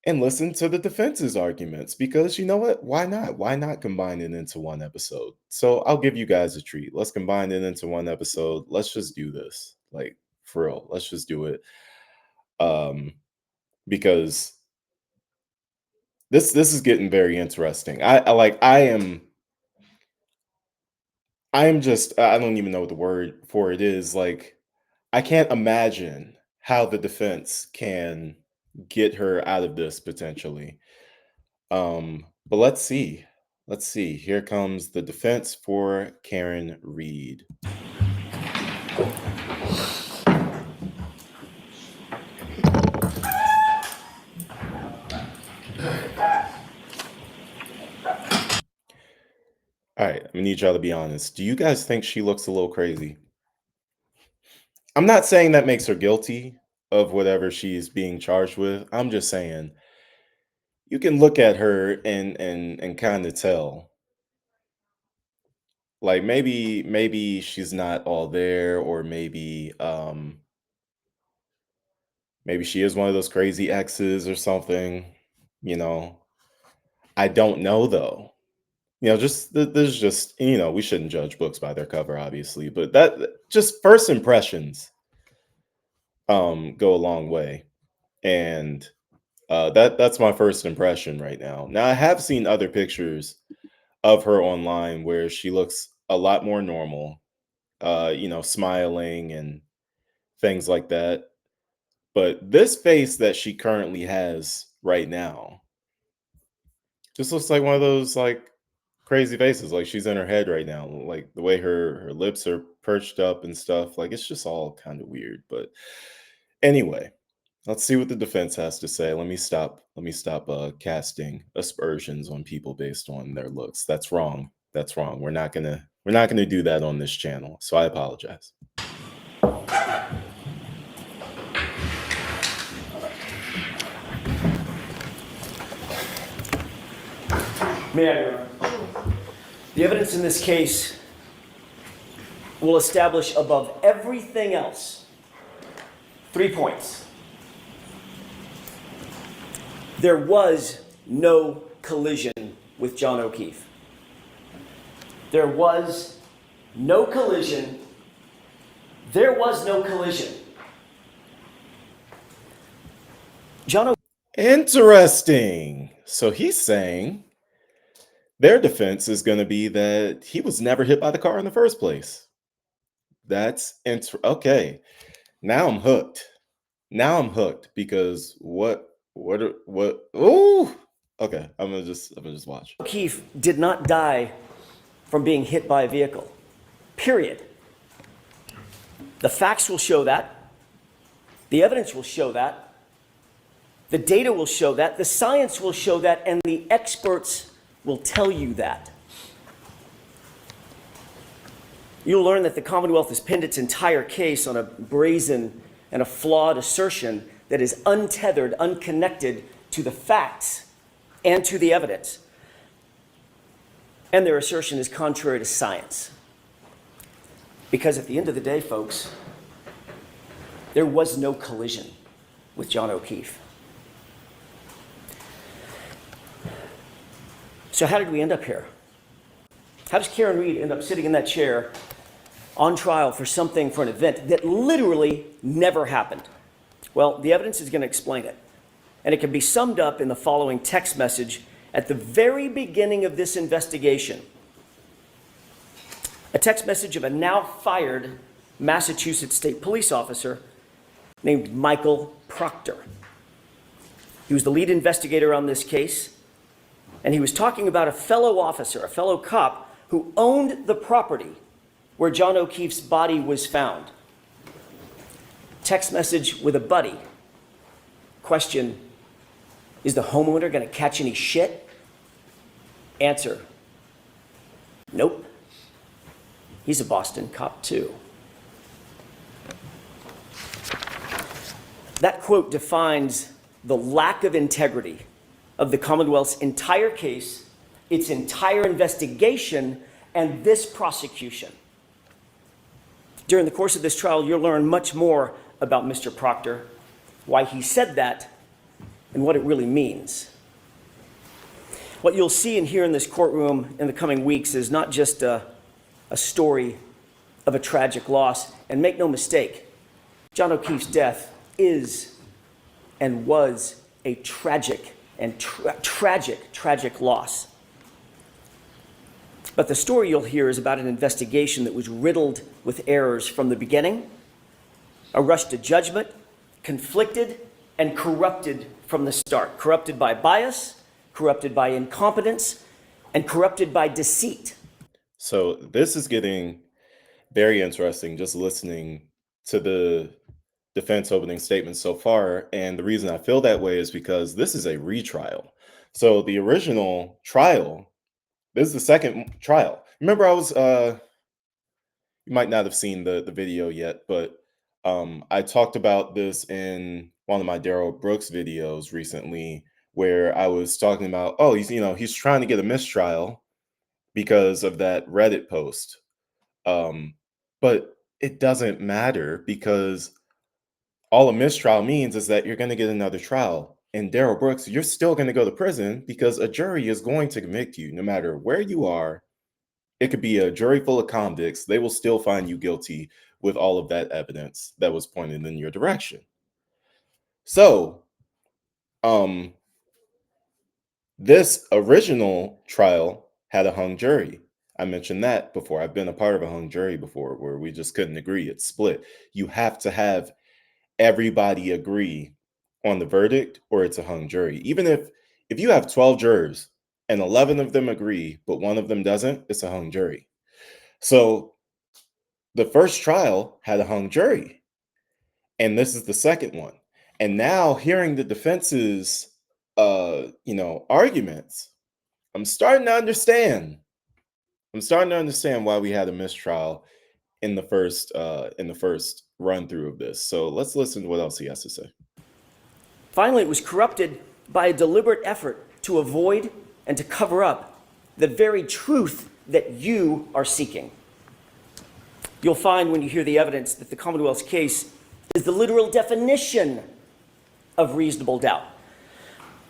and listen to the defense's arguments because you know what? Why not? Why not combine it into one episode? So I'll give you guys a treat. Let's combine it into one episode. Let's just do this. Like for real. Let's just do it. Um, because this is getting very interesting. I am just I don't even know what the word for it is. Like I can't imagine how the defense can get her out of this potentially. But let's see. Let's see. Here comes the defense for Karen Reed. All right, I'm gonna need y'all to be honest. Do you guys think she looks a little crazy? I'm not saying that makes her guilty of whatever she's being charged with. I'm just saying you can look at her and kind of tell. Like maybe she's not all there, or maybe she is one of those crazy exes or something. You know, I don't know though. Just there's just we shouldn't judge books by their cover, obviously, but just first impressions go a long way, and that's my first impression right now. Now I have seen other pictures of her online where she looks a lot more normal. smiling and things like that. But this face that she currently has right now just looks like one of those like crazy faces. Like she's in her head right now. Like the way her lips are perched up and stuff. Like it's just all kind of weird. But anyway, let's see what the defense has to say. Let me stop casting aspersions on people based on their looks. That's wrong. That's wrong. We're not gonna do that on this channel. So I apologize. May I, Your Honor? The evidence in this case will establish above everything else 3 points. There was no collision with John O'Keefe. There was no collision. There was no collision. Interesting. So he's saying their defense is going to be that he was never hit by the car in the first place. Okay. Now I'm hooked. Because what oh okay, I'm gonna just watch. O'Keefe did not die from being hit by a vehicle. Period. The facts will show that. The evidence will show that. The data will show that. The science will show that. And the experts will tell you that. You'll learn that the Commonwealth has pinned its entire case on a brazen and a flawed assertion that is untethered, unconnected to the facts and to the evidence. And their assertion is contrary to science. Because at the end of the day, folks, there was no collision with John O'Keefe. So how did we end up here? How does Karen Reed end up sitting in that chair on trial for an event that literally never happened? Well, the evidence is going to explain it. And it can be summed up in the following text message at the very beginning of this investigation. A text message of a now fired Massachusetts State Police officer named Michael Proctor. He was the lead investigator on this case, and he was talking about a fellow officer, a fellow cop, who owned the property where John O'Keefe's body was found. Text message with a buddy. Question: is the homeowner going to catch any shit? Answer: nope. He's a Boston cop too. That quote defines the lack of integrity of the Commonwealth's entire case, its entire investigation, and this prosecution. During the course of this trial, you'll learn much more about Mr. Proctor, why he said that, and what it really means. What you'll see and hear in this courtroom in the coming weeks is not just a story of a tragic loss. And make no mistake, John O'Keefe's death is and was a tragic loss. But the story you'll hear is about an investigation that was riddled with errors from the beginning, a rush to judgment, conflicted and corrupted from the start. Corrupted by bias, corrupted by incompetence, and corrupted by deceit. So this is getting very interesting just listening to the defense opening statement so far. And the reason I feel that way is because this is a retrial. So the original trial, this is the second trial. Remember, you might not have seen the video yet, but I talked about this in one of my Daryl Brooks videos recently, where I was talking about, oh, he's trying to get a mistrial because of that Reddit post. But it doesn't matter, because all a mistrial means is that you're going to get another trial. And Daryl Brooks, you're still going to go to prison because a jury is going to convict you no matter where you are. It could be a jury full of convicts. They will still find you guilty with all of that evidence that was pointed in your direction. So, this original trial had a hung jury. I mentioned that before. I've been a part of a hung jury before where we just couldn't agree. It's split. You have to have everybody agree on the verdict or it's a hung jury. Even if you have 12 jurors and 11 of them agree, but one of them doesn't, it's a hung jury. So the first trial had a hung jury, and this is the second one. And now hearing the defense's arguments, I'm starting to understand. I'm starting to understand why we had a mistrial in the first run through of this. So let's listen to what else he has to say. Finally, it was corrupted by a deliberate effort to avoid and to cover up the very truth that you are seeking. You'll find when you hear the evidence that the Commonwealth's case is the literal definition of reasonable doubt.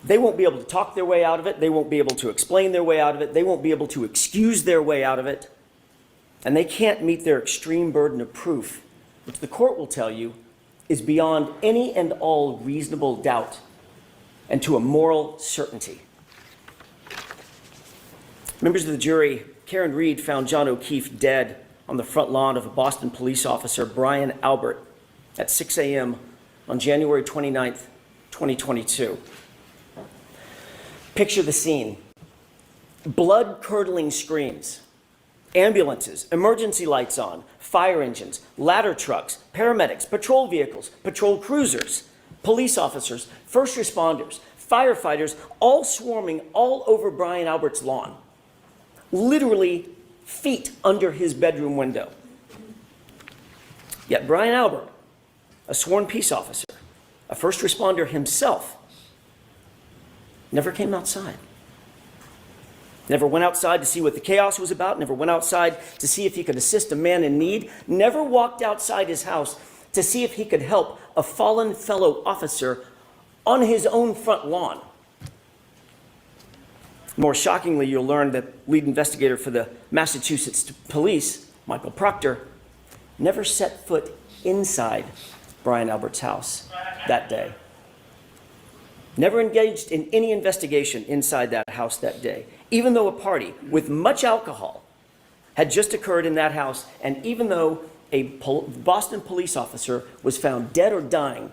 They won't be able to talk their way out of it. They won't be able to explain their way out of it. They won't be able to excuse their way out of it. And they can't meet their extreme burden of proof, which the court will tell you is beyond any and all reasonable doubt and to a moral certainty. Members of the jury, Karen Reed found John O'Keefe dead on the front lawn of a Boston police officer, Brian Albert, at 6 a.m. on January 29th, 2022. Picture the scene. Blood-curdling screams, ambulances, emergency lights on, fire engines, ladder trucks, paramedics, patrol vehicles, patrol cruisers, police officers, first responders, firefighters, all swarming all over Brian Albert's lawn, literally feet under his bedroom window. Yet Brian Albert, a sworn peace officer, a first responder himself, never came outside. Never went outside to see what the chaos was about, never went outside to see if he could assist a man in need, never walked outside his house to see if he could help a fallen fellow officer on his own front lawn. More shockingly, you'll learn that lead investigator for the Massachusetts Police, Michael Proctor, never set foot inside Brian Albert's house that day. Never engaged in any investigation inside that house that day, even though a party with much alcohol had just occurred in that house, and even though a Boston police officer was found dead or dying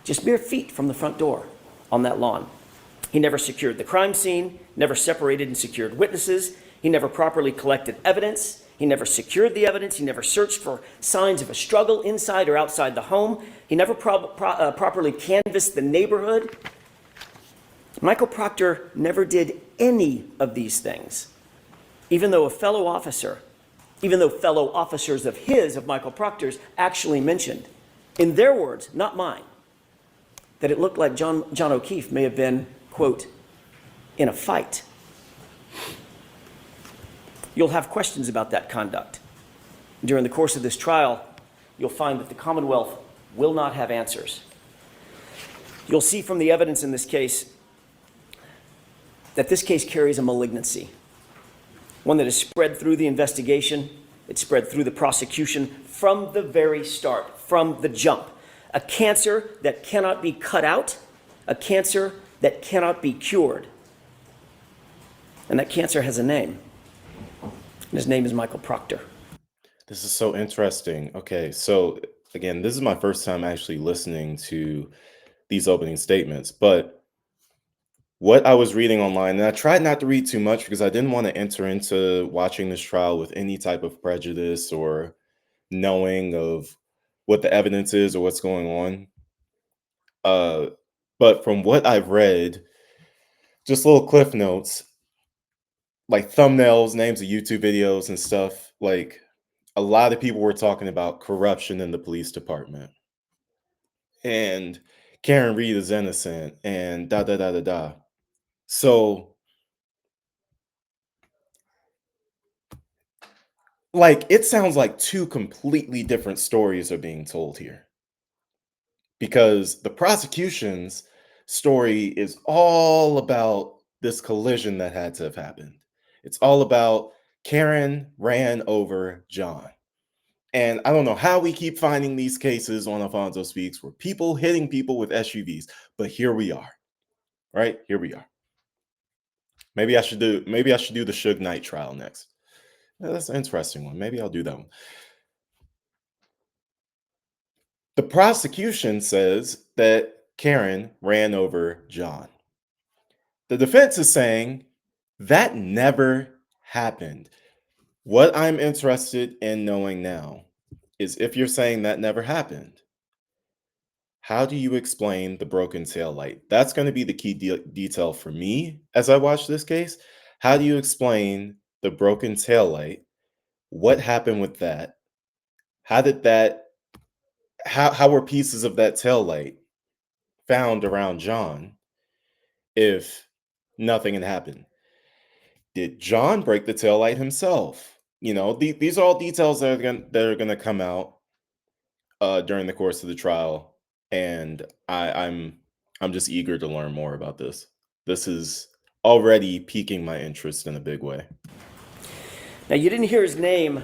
just mere feet from the front door on that lawn. He never secured the crime scene, never separated and secured witnesses, he never properly collected evidence, he never secured the evidence, he never searched for signs of a struggle inside or outside the home, he never properly canvassed the neighborhood. Michael Proctor never did any of these things, even though fellow officers of Michael Proctor's actually mentioned, in their words, not mine, that it looked like John O'Keefe may have been, quote, in a fight. You'll have questions about that conduct. During the course of this trial, you'll find that the Commonwealth will not have answers. You'll see from the evidence in this case that this case carries a malignancy, one that is spread through the investigation, it's spread through the prosecution from the very start, from the jump. A cancer that cannot be cut out, a cancer that cannot be cured. And that cancer has a name. And his name is Michael Proctor. This is so interesting. Okay, so again, this is my first time actually listening to these opening statements, but what I was reading online, and I tried not to read too much because I didn't want to enter into watching this trial with any type of prejudice or knowing of what the evidence is or what's going on. But from what I've read, just little cliff notes, like thumbnails, names of YouTube videos and stuff, like a lot of people were talking about corruption in the police department. And Karen Reed is innocent and da da da da da. So like it sounds like two completely different stories are being told here. Because the prosecution's story is all about this collision that had to have happened. It's all about Karen ran over John. And I don't know how we keep finding these cases on Alfonso Speaks where people hitting people with SUVs, but here we are, right? Here we are. Maybe I should do the Suge Knight trial next. Yeah, that's an interesting one. Maybe I'll do that one. The prosecution says that Karen ran over John. The defense is saying that never happened. What I'm interested in knowing now is, if you're saying that never happened, how do you explain the broken tail light? That's going to be the key detail for me as I watch this case. How do you explain the broken tail light? What happened with that? How did that how were pieces of that tail light found around John if nothing had happened? Did John break the tail light himself? These are all details that are gonna come out during the course of the trial, and I'm just eager to learn more about this. This is already piquing my interest in a big way. Now, you didn't hear his name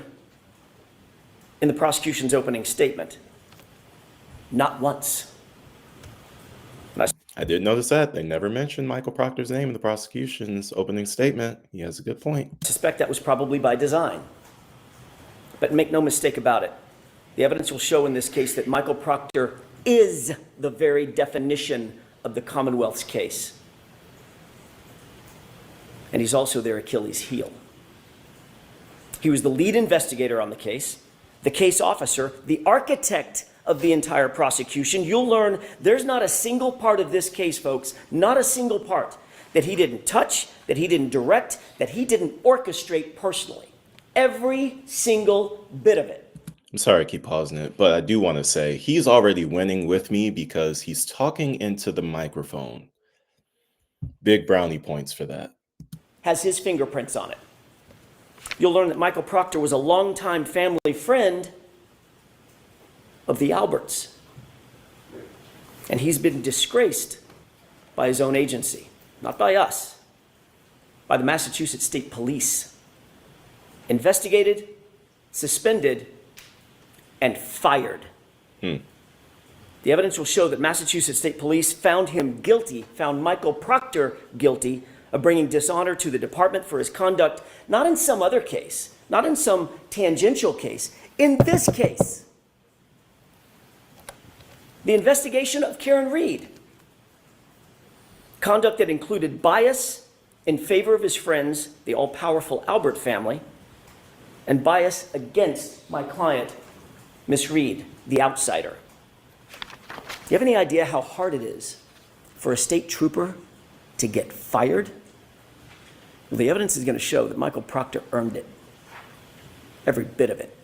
in the prosecution's opening statement. Not once. I did notice that they never mentioned Michael Proctor's name in the prosecution's opening statement. He has a good point. I suspect that was probably by design. But make no mistake about it, the evidence will show in this case that Michael Proctor is the very definition of the Commonwealth's case. And he's also their Achilles heel. He was the lead investigator on the case officer, the architect of the entire prosecution. You'll learn there's not a single part of this case, folks, not a single part, that he didn't touch, that he didn't direct, that he didn't orchestrate personally. Every single bit of it. I'm sorry I keep pausing it, but I do want to say he's already winning with me because he's talking into the microphone. Big brownie points for that. Has his fingerprints on it. You'll learn that Michael Proctor was a longtime family friend of the Alberts. And he's been disgraced by his own agency, not by us, by the Massachusetts State Police. Investigated, suspended, and fired. The evidence will show that Massachusetts State Police found Michael Proctor guilty of bringing dishonor to the department for his conduct, not in some other case, not in some tangential case, in this case. The investigation of Karen Reed. Conduct that included bias in favor of his friends, the all-powerful Albert family, and bias against my client, Miss Reed, the outsider. Do you have any idea how hard it is for a state trooper to get fired? Well, the evidence is going to show that Michael Proctor earned it. Every bit of it.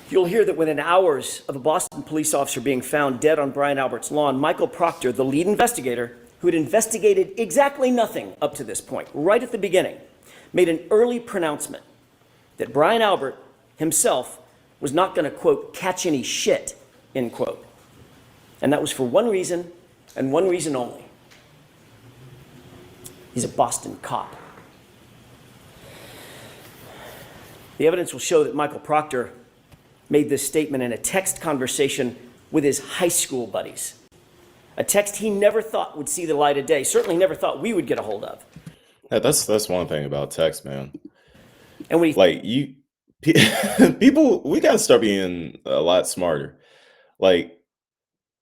You'll hear that within hours of a Boston police officer being found dead on Brian Albert's lawn, Michael Proctor, the lead investigator, who had investigated exactly nothing up to this point, right at the beginning, made an early pronouncement that Brian Albert himself was not going to, quote, catch any shit, end quote. And that was for one reason, and one reason only. He's a Boston cop. The evidence will show that Michael Proctor made this statement in a text conversation with his high school buddies. A text he never thought would see the light of day, certainly never thought we would get a hold of. Yeah, that's one thing about text, man. And when people, we gotta start being a lot smarter. Like,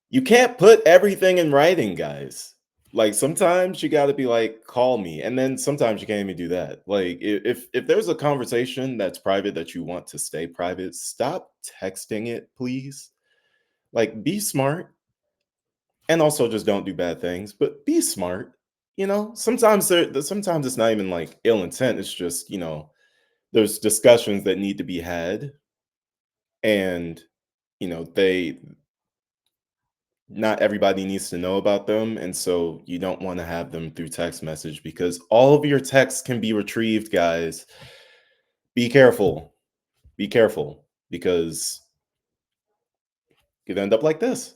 you can't put everything in writing, guys. Like, sometimes you gotta be like, call me, and then sometimes you can't even do that. Like, if there's a conversation that's private that you want to stay private, stop texting it, please. Like, be smart, and also just don't do bad things, but be smart. Sometimes it's not even like ill intent. It's just, there's discussions that need to be had, and not everybody needs to know about them, and so you don't want to have them through text message because all of your texts can be retrieved, guys. Be careful because you could end up like this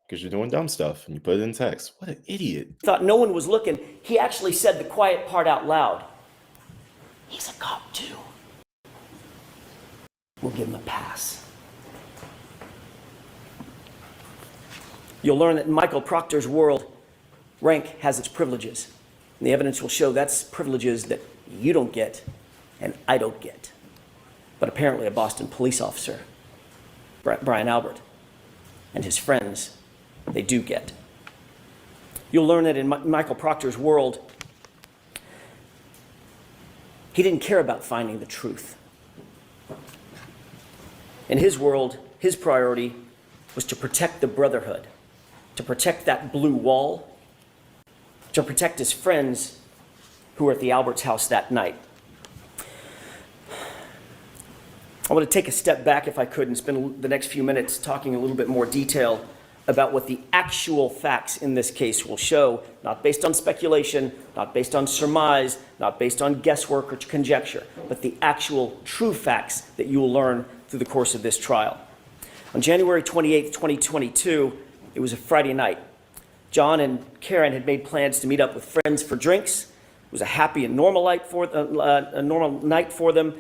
because you're doing dumb stuff and you put it in text. What an idiot. thought no one was looking, he actually said the quiet part out loud. He's a cop too. We'll give him a pass. You'll learn that in Michael Proctor's world, rank has its privileges. And the evidence will show that's privileges that you don't get and I don't get. But apparently a Boston police officer, Brian Albert, and his friends, they do get. You'll learn that in Michael Proctor's world, he didn't care about finding the truth. In his world, his priority was to protect the brotherhood, to protect that blue wall, to protect his friends who were at the Albert's house that night. I want to take a step back, if I could, and spend the next few minutes talking a little bit more detail about what the actual facts in this case will show, not based on speculation, not based on surmise, not based on guesswork or conjecture, but the actual true facts that you will learn through the course of this trial. On January 28th, 2022, it was a Friday night. John and Karen had made plans to meet up with friends for drinks. It was a happy and normal night for them.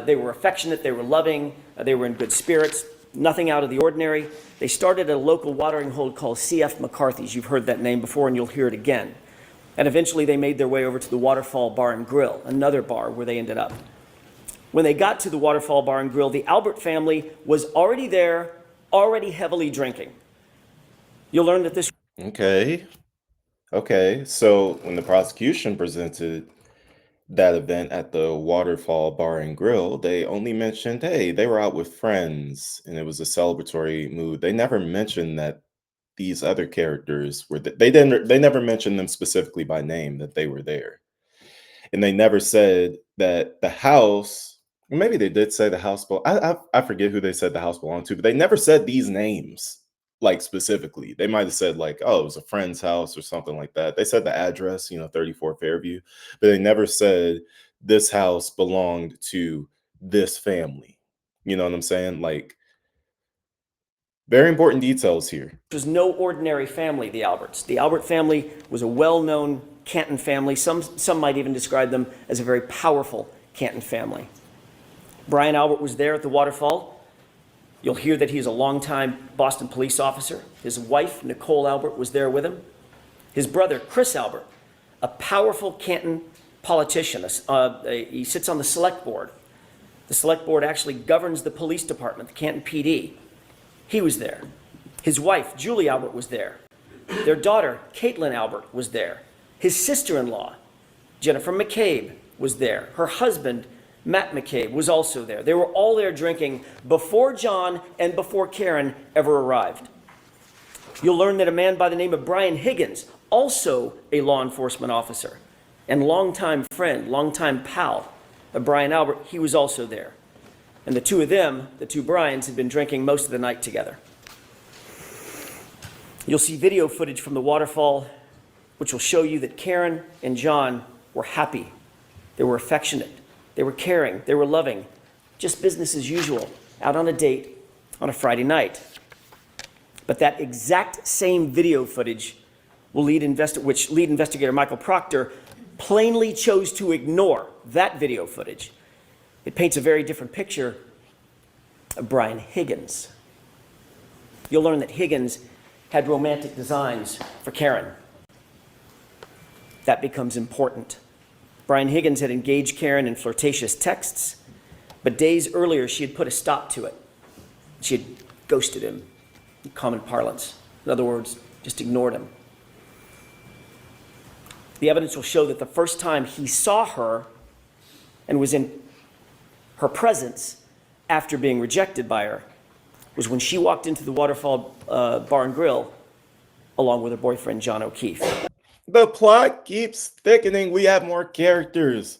They were affectionate, they were loving, they were in good spirits, nothing out of the ordinary. They started at a local watering hole called C.F. McCarthy's. You've heard that name before and you'll hear it again. And eventually they made their way over to the Waterfall Bar and Grill, another bar where they ended up. When they got to the Waterfall Bar and Grill, the Albert family was already there, already heavily drinking. You'll learn that this... Okay. So when the prosecution presented that event at the Waterfall Bar and Grill, they only mentioned, hey, they were out with friends and it was a celebratory mood. They never mentioned that these other characters were they never mentioned them specifically by name, that they were there. And they never said that the house, maybe they did say the house, but I forget who they said the house belonged to, but they never said these names. Like specifically, they might have said like, oh, it was a friend's house or something like that. They said the address, 34 Fairview, but they never said this house belonged to this family. You know what I'm saying? Like, very important details here. was no ordinary family, the Alberts. The Albert family was a well-known Canton family. Some might even describe them as a very powerful Canton family. Brian Albert was there at the waterfall. You'll hear that he's a longtime Boston police officer. His wife, Nicole Albert, was there with him. His brother, Chris Albert, a powerful Canton politician. He sits on the select board. The select board actually governs the police department, the Canton PD. He was there. His wife, Julie Albert, was there. Their daughter, Caitlin Albert, was there. His sister-in-law, Jennifer McCabe, was there. Her husband, Matt McCabe, was also there. They were all there drinking before John and before Karen ever arrived. You'll learn that a man by the name of Brian Higgins, also a law enforcement officer and longtime friend, longtime pal of Brian Albert, he was also there. And the two of them, the two Bryans, had been drinking most of the night together. You'll see video footage from the waterfall, which will show you that Karen and John were happy. They were affectionate. They were caring, they were loving, just business as usual, out on a date on a Friday night. But that exact same video footage which lead investigator Michael Proctor plainly chose to ignore that video footage. It paints a very different picture of Brian Higgins. You'll learn that Higgins had romantic designs for Karen. That becomes important. Brian Higgins had engaged Karen in flirtatious texts, but days earlier she had put a stop to it. She had ghosted him, in common parlance. In other words, just ignored him. The evidence will show that the first time he saw her and was in her presence after being rejected by her was when she walked into the Waterfall Bar and Grill along with her boyfriend, John O'Keefe. The plot keeps thickening. We have more characters.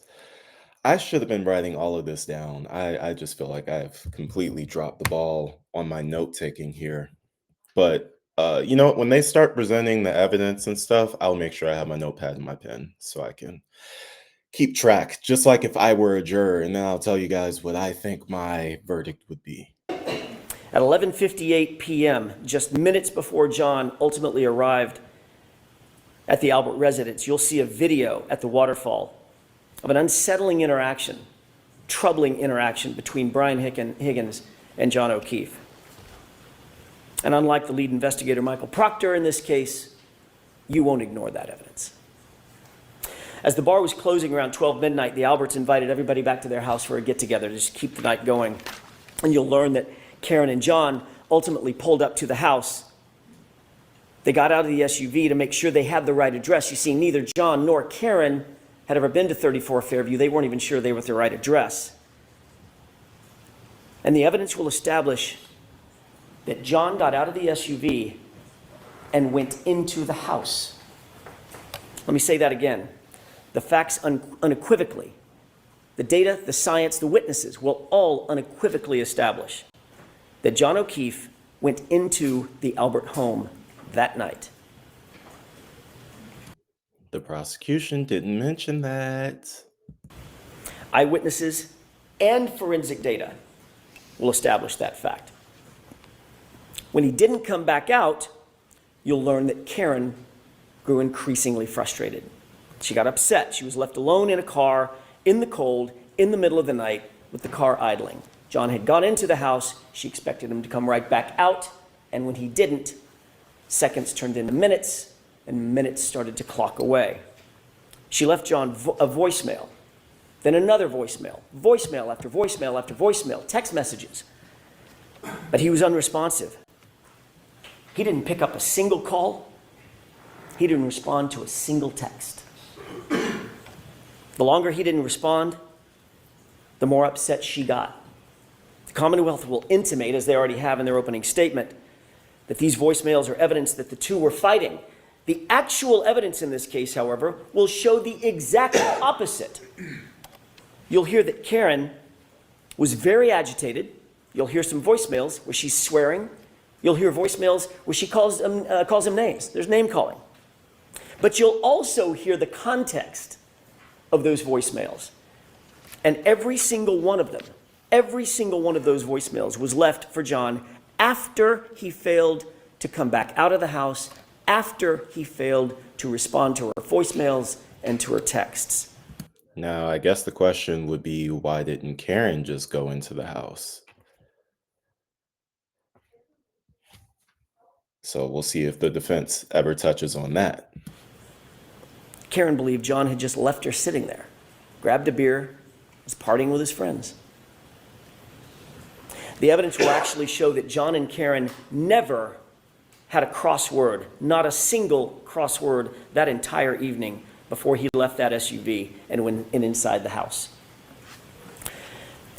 I should have been writing all of this down. I just feel like I've completely dropped the ball on my note taking here. But when they start presenting the evidence and stuff, I'll make sure I have my notepad and my pen so I can keep track, just like if I were a juror, and then I'll tell you guys what I think my verdict would be. At 11:58 p.m., just minutes before John ultimately arrived at the Albert residence, you'll see a video at the waterfall of an unsettling interaction, troubling interaction between Brian Higgins and John O'Keefe. And unlike the lead investigator, Michael Proctor, in this case, you won't ignore that evidence. As the bar was closing around 12 midnight, the Alberts invited everybody back to their house for a get-together to just keep the night going. And you'll learn that Karen and John ultimately pulled up to the house. They got out of the SUV to make sure they had the right address. You see, neither John nor Karen had ever been to 34 Fairview. They weren't even sure they were at the right address. And the evidence will establish that John got out of the SUV and went into the house. Let me say that again. The facts unequivocally, the data, the science, the witnesses will all unequivocally establish that John O'Keefe went into the Albert home that night. The prosecution didn't mention that. Eyewitnesses and forensic data will establish that fact. When he didn't come back out, you'll learn that Karen grew increasingly frustrated. She got upset. She was left alone in a car, in the cold, in the middle of the night, with the car idling. John had gone into the house. She expected him to come right back out, and when he didn't, seconds turned into minutes, and minutes started to clock away. She left John a voicemail, then another voicemail, voicemail after voicemail after voicemail, text messages. But he was unresponsive. He didn't pick up a single call. He didn't respond to a single text. The longer he didn't respond, the more upset she got. The Commonwealth will intimate, as they already have in their opening statement, that these voicemails are evidence that the two were fighting. The actual evidence in this case, however, will show the exact opposite. You'll hear that Karen was very agitated. You'll hear some voicemails where she's swearing. You'll hear voicemails where she calls him names. There's name calling. But you'll also hear the context of those voicemails. And every single one of them, every single one of those voicemails was left for John after he failed to come back out of the house, after he failed to respond to her voicemails and to her texts. Now, I guess the question would be, why didn't Karen just go into the house? So we'll see if the defense ever touches on that. Karen believed John had just left her sitting there, grabbed a beer, was partying with his friends. The evidence will actually show that John and Karen never had a crossword, not a single crossword that entire evening before he left that SUV and went inside the house.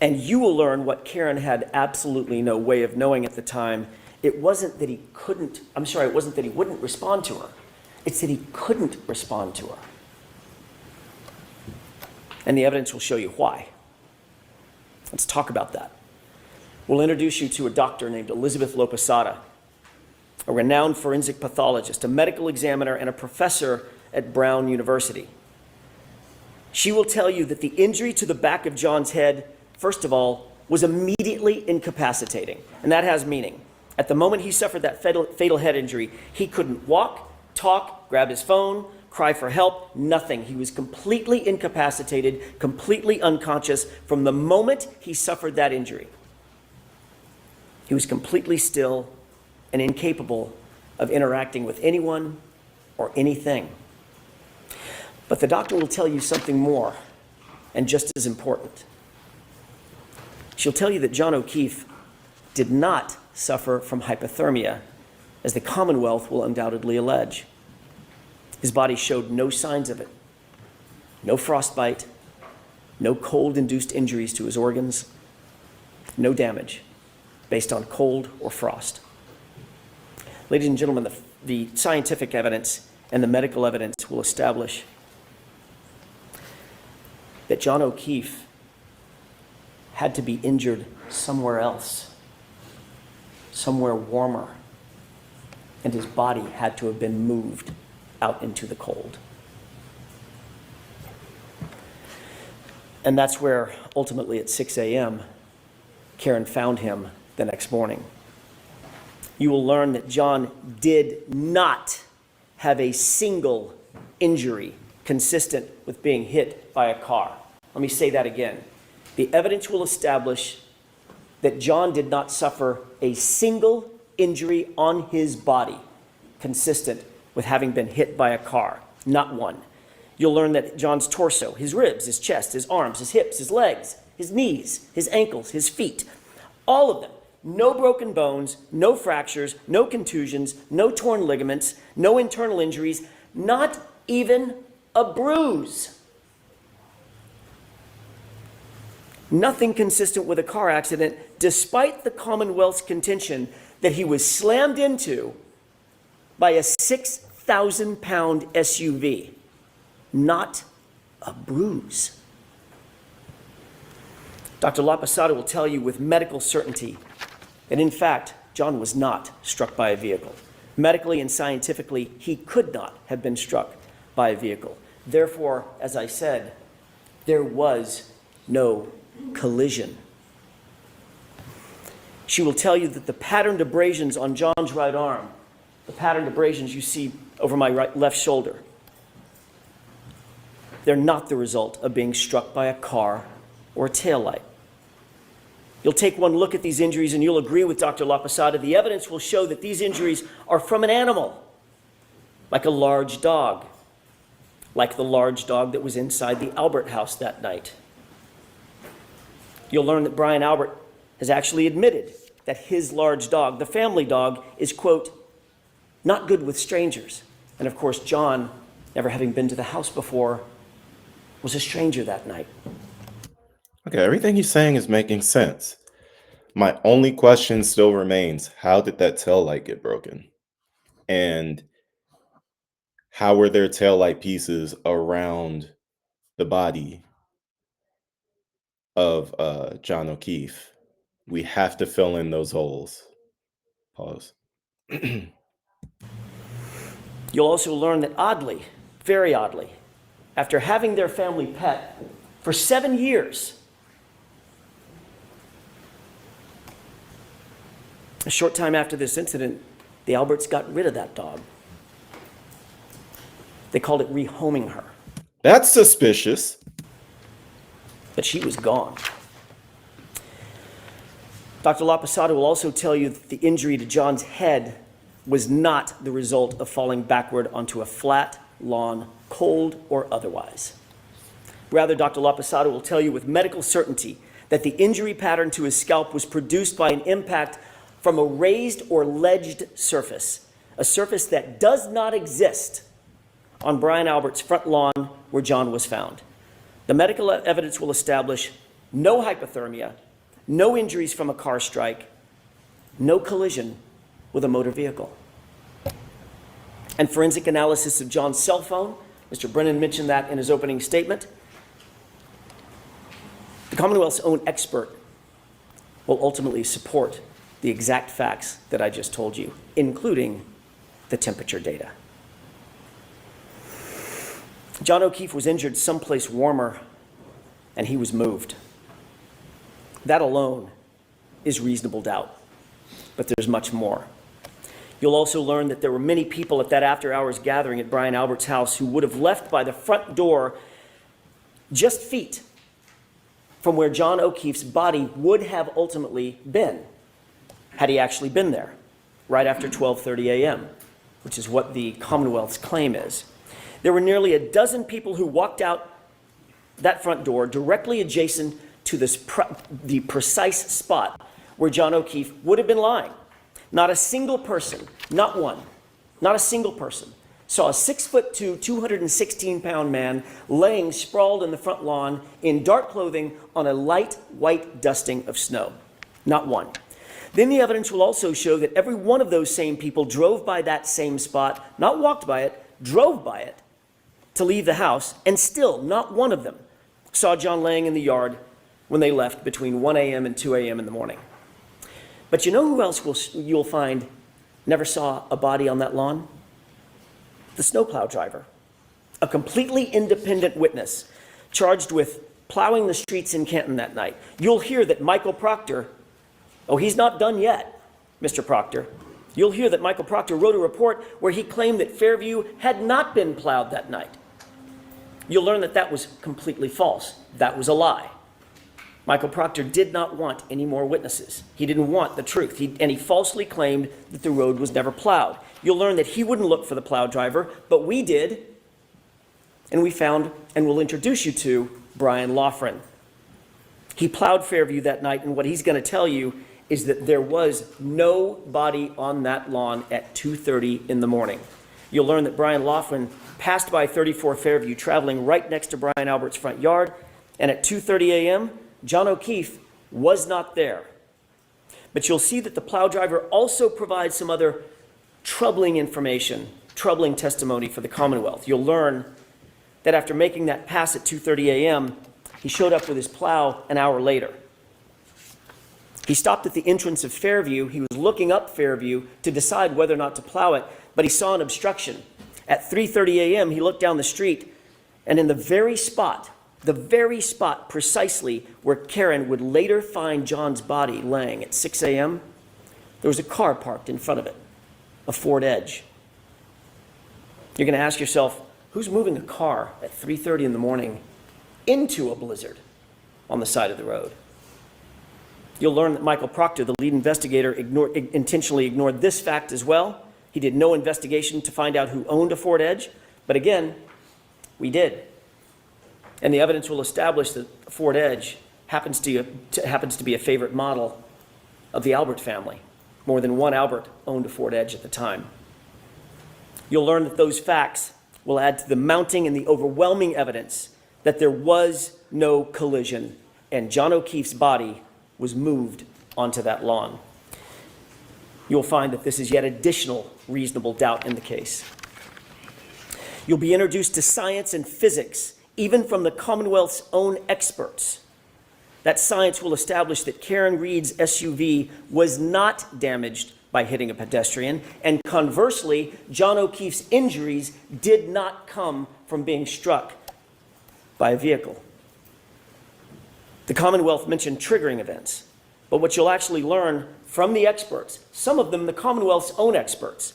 And you will learn what Karen had absolutely no way of knowing at the time. It wasn't that he wouldn't respond to her. It's that he couldn't respond to her. And the evidence will show you why. Let's talk about that. We'll introduce you to a doctor named Elizabeth Lopesada, a renowned forensic pathologist, a medical examiner, and a professor at Brown University. She will tell you that the injury to the back of John's head, first of all, was immediately incapacitating. And that has meaning. At the moment he suffered that fatal head injury, he couldn't walk, talk, grab his phone, cry for help, nothing. He was completely incapacitated, completely unconscious from the moment he suffered that injury. He was completely still and incapable of interacting with anyone or anything. But the doctor will tell you something more, and just as important. She'll tell you that John O'Keefe did not suffer from hypothermia, as the Commonwealth will undoubtedly allege. His body showed no signs of it. No frostbite, no cold-induced injuries to his organs, no damage based on cold or frost. Ladies and gentlemen, the scientific evidence and the medical evidence will establish that John O'Keefe had to be injured somewhere else, somewhere warmer, and his body had to have been moved out into the cold. And that's where, ultimately at 6 a.m., Karen found him the next morning. You will learn that John did not have a single injury consistent with being hit by a car. Let me say that again. The evidence will establish that John did not suffer a single injury on his body consistent with having been hit by a car. Not one. You'll learn that John's torso, his ribs, his chest, his arms, his hips, his legs, his knees, his ankles, his feet, all of them, no broken bones, no fractures, no contusions, no torn ligaments, no internal injuries, not even a bruise. Nothing consistent with a car accident, despite the Commonwealth's contention that he was slammed into by a 6,000-pound SUV. Not a bruise. Dr. LaPosada will tell you with medical certainty that, in fact, John was not struck by a vehicle. Medically and scientifically, he could not have been struck by a vehicle. Therefore, as I said, there was no collision. She will tell you that the patterned abrasions on John's right arm, the patterned abrasions you see over my left shoulder, they're not the result of being struck by a car or a taillight. You'll take one look at these injuries and you'll agree with Dr. LaPosada. The evidence will show that these injuries are from an animal, like a large dog, like the large dog that was inside the Albert house that night. You'll learn that Brian Albert has actually admitted that his large dog, the family dog, is, quote, not good with strangers. And of course, John, never having been to the house before, was a stranger that night. Okay, everything he's saying is making sense. My only question still remains, how did that tail light get broken? And how were there tail light pieces around the body of John O'Keefe? We have to fill in those holes. Pause. You'll also learn that oddly, very oddly, after having their family pet for 7 years, a short time after this incident, the Alberts got rid of that dog. They called it rehoming her. That's suspicious. But she was gone. Dr. LaPosada will also tell you that the injury to John's head was not the result of falling backward onto a flat lawn, cold or otherwise. Rather, Dr. LaPosada will tell you with medical certainty that the injury pattern to his scalp was produced by an impact from a raised or ledged surface, a surface that does not exist on Brian Albert's front lawn where John was found. The medical evidence will establish no hypothermia, no injuries from a car strike, no collision with a motor vehicle. And forensic analysis of John's cell phone, Mr. Brennan mentioned that in his opening statement. The Commonwealth's own expert will ultimately support the exact facts that I just told you, including the temperature data. John O'Keefe was injured someplace warmer, and he was moved. That alone is reasonable doubt, but there's much more. You'll also learn that there were many people at that after-hours gathering at Brian Albert's house who would have left by the front door just feet from where John O'Keefe's body would have ultimately been, had he actually been there, right after 12:30 a.m., which is what the Commonwealth's claim is. There were nearly a dozen people who walked out that front door directly adjacent to the precise spot where John O'Keefe would have been lying. Not a single person, not one, not a single person, saw a 6'2", 216-pound man laying sprawled in the front lawn in dark clothing on a light white dusting of snow. Not one. Then the evidence will also show that every one of those same people drove by that same spot, not walked by it, drove by it to leave the house, and still not one of them saw John laying in the yard when they left between 1 a.m. and 2 a.m. in the morning. But you know who else you'll find never saw a body on that lawn? The snowplow driver, a completely independent witness charged with plowing the streets in Canton that night. You'll hear that Michael Proctor, oh, he's not done yet, Mr. Proctor. You'll hear that Michael Proctor wrote a report where he claimed that Fairview had not been plowed that night. You'll learn that that was completely false. That was a lie. Michael Proctor did not want any more witnesses. He didn't want the truth, and he falsely claimed that the road was never plowed. You'll learn that he wouldn't look for the plow driver, but we did. and we found and will introduce you to Brian Loughran. He plowed Fairview that night, and what he's going to tell you is that there was no body on that lawn at 2:30 in the morning. You'll learn that Brian Loughran passed by 34 Fairview, traveling right next to Brian Albert's front yard, and at 2:30 a.m., John O'Keefe was not there. But you'll see that the plow driver also provides some other troubling information, troubling testimony for the Commonwealth. You'll learn that after making that pass at 2:30 a.m., he showed up with his plow an hour later. He stopped at the entrance of Fairview. He was looking up Fairview to decide whether or not to plow it, but he saw an obstruction. At 3:30 a.m., he looked down the street, and in the very spot precisely where Karen would later find John's body laying at 6 a.m., there was a car parked in front of it, a Ford Edge. You're going to ask yourself, who's moving a car at 3:30 in the morning into a blizzard on the side of the road? You'll learn that Michael Proctor, the lead investigator, intentionally ignored this fact as well. He did no investigation to find out who owned a Ford Edge, but again, we did. And the evidence will establish that Ford Edge happens to be a favorite model of the Albert family. More than one Albert owned a Ford Edge at the time. You'll learn that those facts will add to the mounting and the overwhelming evidence that there was no collision and John O'Keefe's body was moved onto that lawn. You'll find that this is yet additional reasonable doubt in the case. You'll be introduced to science and physics, even from the Commonwealth's own experts. That science will establish that Karen Reed's SUV was not damaged by hitting a pedestrian, and conversely, John O'Keefe's injuries did not come from being struck by a vehicle. The Commonwealth mentioned triggering events, but what you'll actually learn from the experts, some of them the Commonwealth's own experts,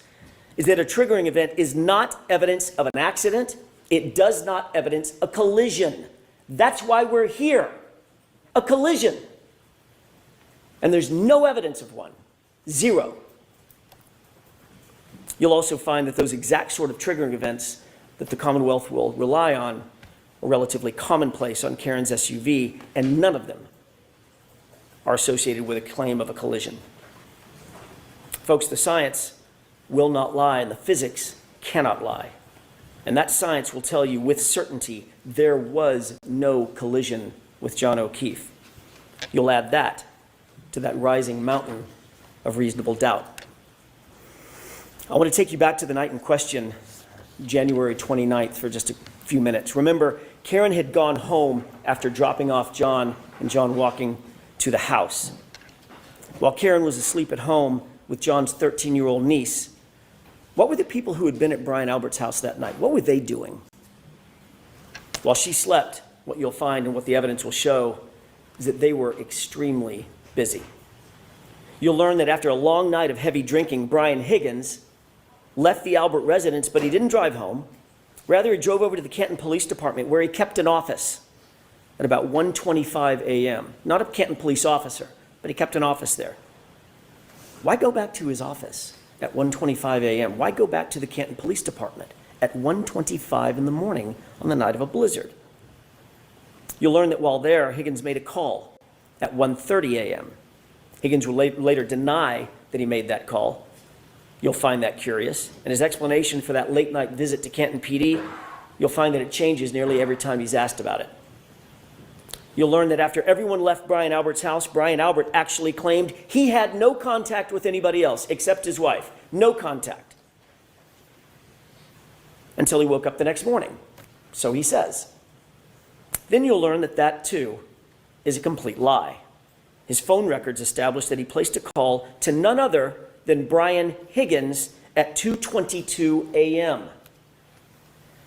is that a triggering event is not evidence of an accident. It does not evidence a collision. That's why we're here. A collision. And there's no evidence of one. Zero. You'll also find that those exact sort of triggering events that the Commonwealth will rely on are relatively commonplace on Karen's SUV, and none of them are associated with a claim of a collision. Folks, the science will not lie, and the physics cannot lie. And that science will tell you with certainty there was no collision with John O'Keefe. You'll add that to that rising mountain of reasonable doubt. I want to take you back to the night in question, January 29th, for just a few minutes. Remember, Karen had gone home after dropping off John and John walking to the house. While Karen was asleep at home with John's 13-year-old niece, what were the people who had been at Brian Albert's house that night? What were they doing? While she slept, what you'll find and what the evidence will show is that they were extremely busy. You'll learn that after a long night of heavy drinking, Brian Higgins left the Albert residence, but he didn't drive home. Rather, he drove over to the Canton Police Department, where he kept an office at about 1:25 a.m. Not a Canton police officer, but he kept an office there. Why go back to his office at 1:25 a.m.? Why go back to the Canton Police Department at 1:25 in the morning on the night of a blizzard? You'll learn that while there, Higgins made a call at 1:30 a.m. Higgins will later deny that he made that call. You'll find that curious. And his explanation for that late night visit to Canton PD, you'll find that it changes nearly every time he's asked about it. You'll learn that after everyone left Brian Albert's house, Brian Albert actually claimed he had no contact with anybody else except his wife. No contact. Until he woke up the next morning. So he says. Then you'll learn that that, too, is a complete lie. His phone records establish that he placed a call to none other than Brian Higgins at 2:22 a.m.,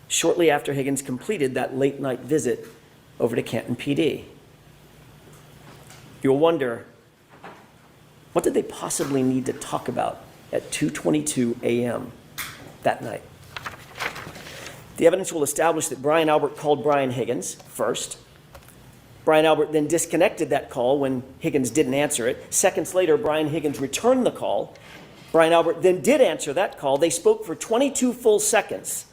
shortly after Higgins completed that late night visit over to Canton PD. You'll wonder, what did they possibly need to talk about at 2:22 a.m. that night? The evidence will establish that Brian Albert called Brian Higgins first. Brian Albert then disconnected that call when Higgins didn't answer it. Seconds later, Brian Higgins returned the call. Brian Albert then did answer that call. They spoke for 22 full seconds.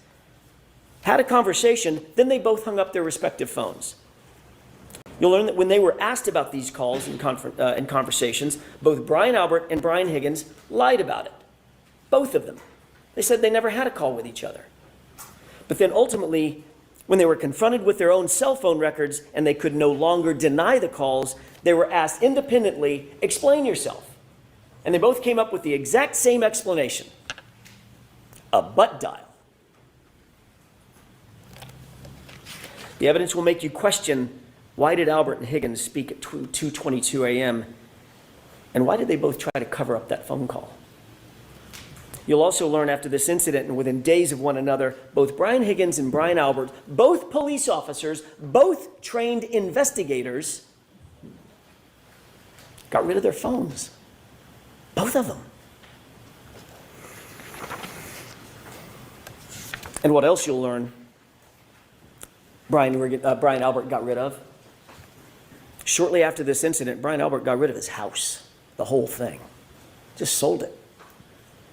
had a conversation, then they both hung up their respective phones. You'll learn that when they were asked about these calls and conversations, both Brian Albert and Brian Higgins lied about it. Both of them. They said they never had a call with each other. But then ultimately, when they were confronted with their own cell phone records and they could no longer deny the calls, they were asked independently, explain yourself. And they both came up with the exact same explanation. A butt dial. The evidence will make you question, why did Albert and Higgins speak at 2:22 a.m.? And why did they both try to cover up that phone call? You'll also learn after this incident and within days of one another, both Brian Higgins and Brian Albert, both police officers, both trained investigators, got rid of their phones. Both of them. And what else you'll learn Brian Albert got rid of? Shortly after this incident, Brian Albert got rid of his house, the whole thing. Just sold it.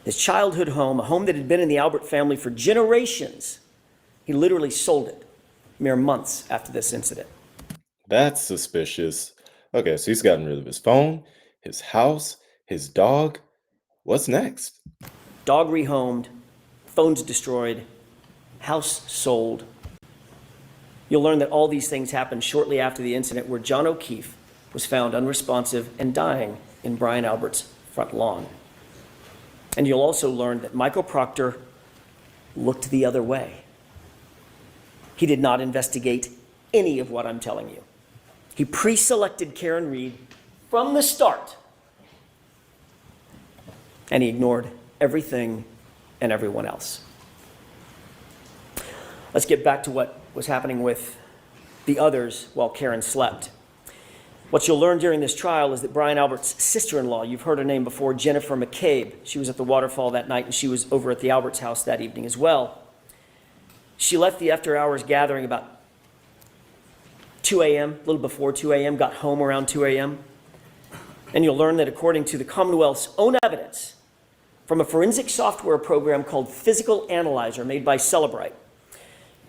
His childhood home, a home that had been in the Albert family for generations, he literally sold it mere months after this incident. That's suspicious. Okay, so he's gotten rid of his phone, his house, his dog. What's next? Dog rehomed, phones destroyed, house sold. You'll learn that all these things happened shortly after the incident where John O'Keefe was found unresponsive and dying in Brian Albert's front lawn. And you'll also learn that Michael Proctor looked the other way. He did not investigate any of what I'm telling you. He pre-selected Karen Reed from the start, and he ignored everything and everyone else. Let's get back to what was happening with the others while Karen slept. What you'll learn during this trial is that Brian Albert's sister-in-law, you've heard her name before, Jennifer McCabe, she was at the waterfall that night and she was over at the Alberts' house that evening as well. She left the after-hours gathering about 2 a.m., a little before 2 a.m., got home around 2 a.m. And you'll learn that according to the Commonwealth's own evidence from a forensic software program called Physical Analyzer made by Cellebrite,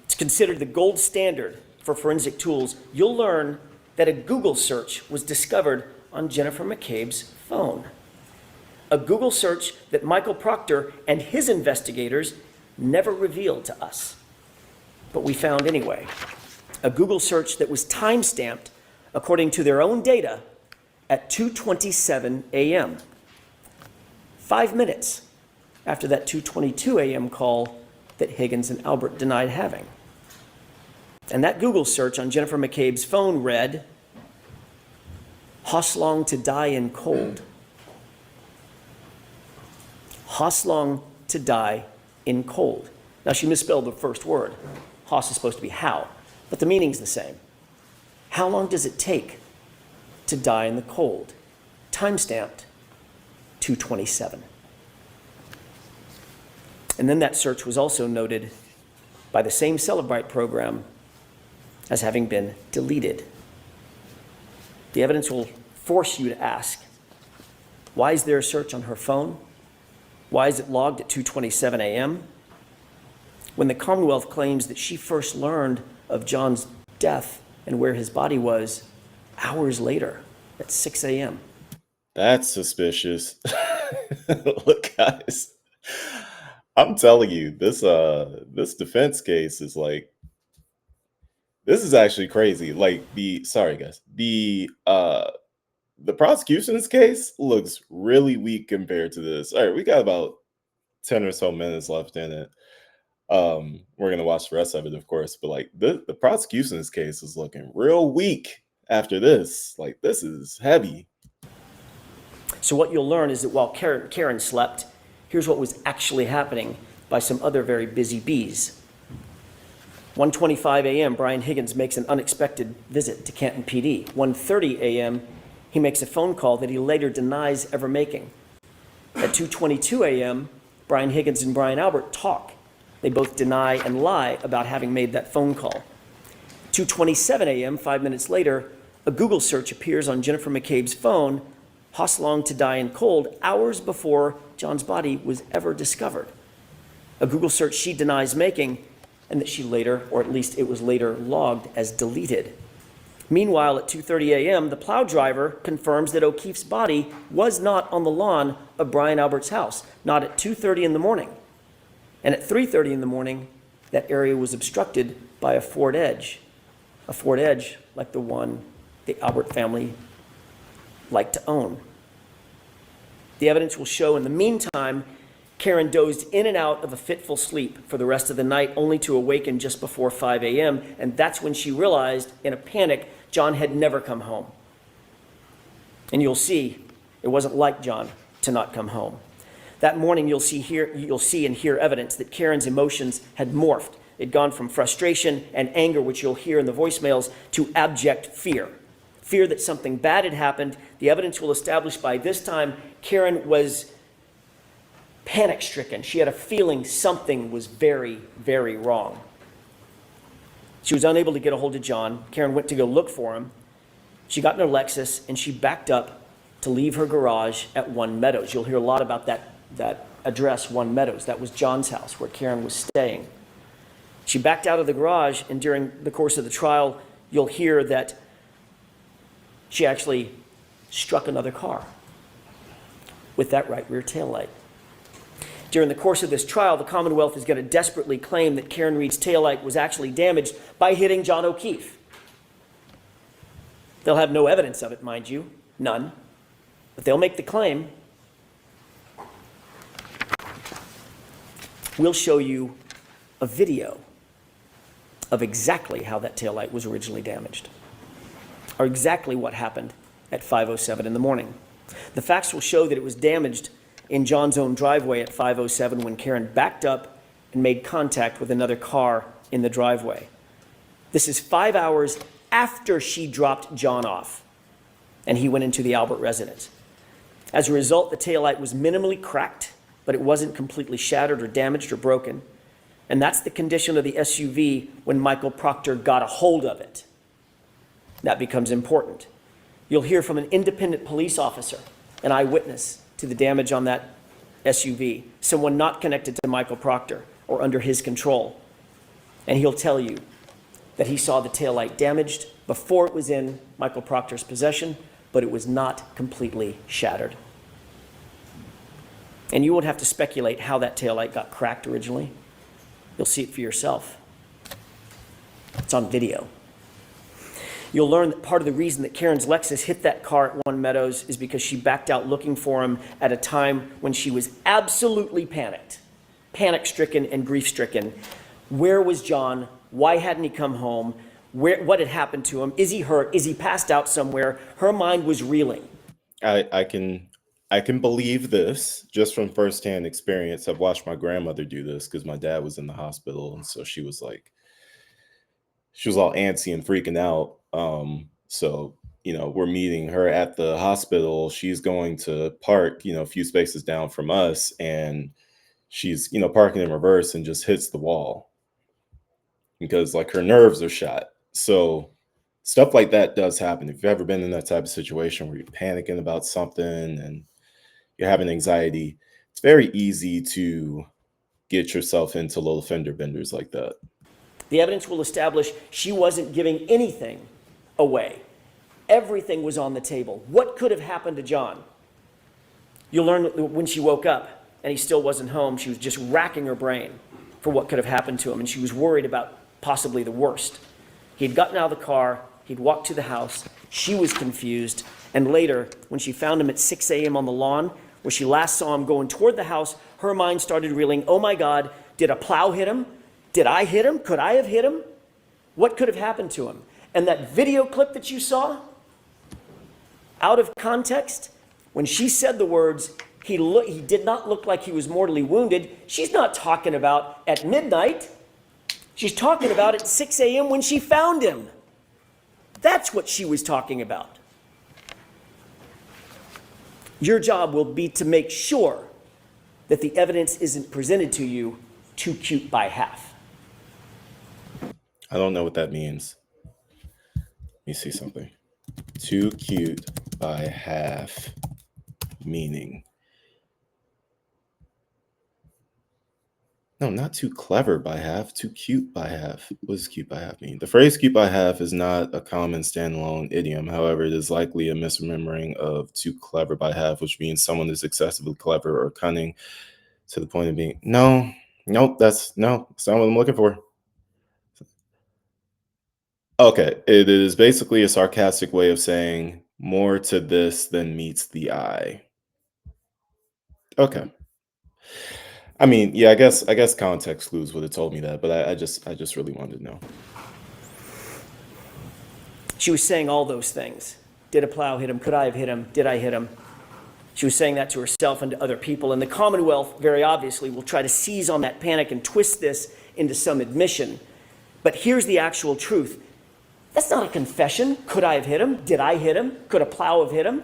it's considered the gold standard for forensic tools. You'll learn that a Google search was discovered on Jennifer McCabe's phone. A Google search that Michael Proctor and his investigators never revealed to us. But we found anyway. A Google search that was time-stamped, according to their own data, at 2:27 a.m. 5 minutes after that 2:22 a.m. call that Higgins and Albert denied having. And that Google search on Jennifer McCabe's phone read, "Hoslong to die in cold." Hoslong to die in cold. Now she misspelled the first word. Hos is supposed to be how, but the meaning's the same. How long does it take to die in the cold? Time-stamped 2:27. And then that search was also noted by the same Cellebrite program as having been deleted. The evidence will force you to ask, why is there a search on her phone? Why is it logged at 2:27 a.m.? When the Commonwealth claims that she first learned of John's death and where his body was hours later at 6 a.m. That's suspicious. Look, guys, I'm telling you, this defense case is like, this is actually crazy. Like sorry guys, the prosecution's case looks really weak compared to this. All right, we got about 10 or so minutes left in it. We're gonna watch the rest of it, of course, but like the prosecution's case is looking real weak after this. Like, this is heavy. So what you'll learn is that while Karen slept, here's what was actually happening by some other very busy bees. 1:25 a.m., Brian Higgins makes an unexpected visit to Canton PD. 1:30 a.m., he makes a phone call that he later denies ever making. At 2:22 a.m., Brian Higgins and Brian Albert talk. They both deny and lie about having made that phone call. 2:27 a.m., 5 minutes later, a Google search appears on Jennifer McCabe's phone, Hoslong to die in cold, hours before John's body was ever discovered. A Google search she denies making, and that she later, or at least it was later logged as deleted. Meanwhile, at 2:30 a.m., the plow driver confirms that O'Keefe's body was not on the lawn of Brian Albert's house, not at 2:30 in the morning. And at 3:30 in the morning, that area was obstructed by a Ford Edge like the one the Albert family liked to own. The evidence will show in the meantime, Karen dozed in and out of a fitful sleep for the rest of the night, only to awaken just before 5 a.m., and that's when she realized, in a panic, John had never come home. And you'll see, it wasn't like John to not come home. That morning, you'll see and hear evidence that Karen's emotions had morphed. It'd gone from frustration and anger, which you'll hear in the voicemails, to abject fear. Fear that something bad had happened. The evidence will establish by this time Karen was panic-stricken. She had a feeling something was very, very wrong. She was unable to get a hold of John. Karen went to go look for him. She got in her Lexus and she backed up to leave her garage at One Meadows. You'll hear a lot about that address, One Meadows. That was John's house where Karen was staying. She backed out of the garage, and during the course of the trial, you'll hear that she actually struck another car with that right rear taillight. During the course of this trial, the Commonwealth is going to desperately claim that Karen Reed's taillight was actually damaged by hitting John O'Keefe. They'll have no evidence of it, mind you, none, but they'll make the claim. We'll show you a video of exactly how that taillight was originally damaged, or exactly what happened at 5:07 in the morning. The facts will show that it was damaged in John's own driveway at 5:07 when Karen backed up and made contact with another car in the driveway. This is 5 hours after she dropped John off and he went into the Albert residence. As a result, the taillight was minimally cracked, but it wasn't completely shattered or damaged or broken. And that's the condition of the SUV when Michael Proctor got a hold of it. That becomes important. You'll hear from an independent police officer, an eyewitness to the damage on that SUV, someone not connected to Michael Proctor or under his control. And he'll tell you that he saw the taillight damaged before it was in Michael Proctor's possession, but it was not completely shattered. And you won't have to speculate how that taillight got cracked originally. You'll see it for yourself. It's on video. You'll learn that part of the reason that Karen's Lexus hit that car at One Meadows is because she backed out looking for him at a time when she was absolutely panic-stricken and grief-stricken. Where was John? Why hadn't he come home? What had happened to him? Is he hurt? Is he passed out somewhere? Her mind was reeling. I can believe this just from firsthand experience. I've watched my grandmother do this because my dad was in the hospital, and so she was all antsy and freaking out. So we're meeting her at the hospital. She's going to park, a few spaces down from us, and she's parking in reverse and just hits the wall because her nerves are shot. So stuff like that does happen. If you've ever been in that type of situation where you're panicking about something and you're having anxiety, it's very easy to get yourself into little fender benders like that. The evidence will establish she wasn't giving anything away. Everything was on the table. What could have happened to John? You'll learn when she woke up and he still wasn't home, she was just racking her brain for what could have happened to him, and she was worried about possibly the worst. He'd gotten out of the car, he'd walked to the house, she was confused, and later, when she found him at 6 a.m. on the lawn, where she last saw him going toward the house, her mind started reeling, oh my God, did a plow hit him? Did I hit him? Could I have hit him? What could have happened to him? And that video clip that you saw, out of context, when she said the words, he did not look like he was mortally wounded, she's not talking about at midnight. She's talking about at 6 a.m. when she found him. That's what she was talking about. Your job will be to make sure that the evidence isn't presented to you too cute by half. I don't know what that means. Let me see something. Too cute by half, meaning. No, not too clever by half, too cute by half. What does cute by half mean? The phrase cute by half is not a common standalone idiom. However, it is likely a misremembering of too clever by half, which means someone is excessively clever or cunning to the point of being. No, nope, that's not what I'm looking for. Okay, it is basically a sarcastic way of saying more to this than meets the eye. Okay. I mean, yeah, I guess context clues would have told me that, but I just really wanted to know. She was saying all those things. Did a plow hit him? Could I have hit him? Did I hit him? She was saying that to herself and to other people. And the Commonwealth, very obviously, will try to seize on that panic and twist this into some admission. But here's the actual truth. That's not a confession. Could I have hit him? Did I hit him? Could a plow have hit him?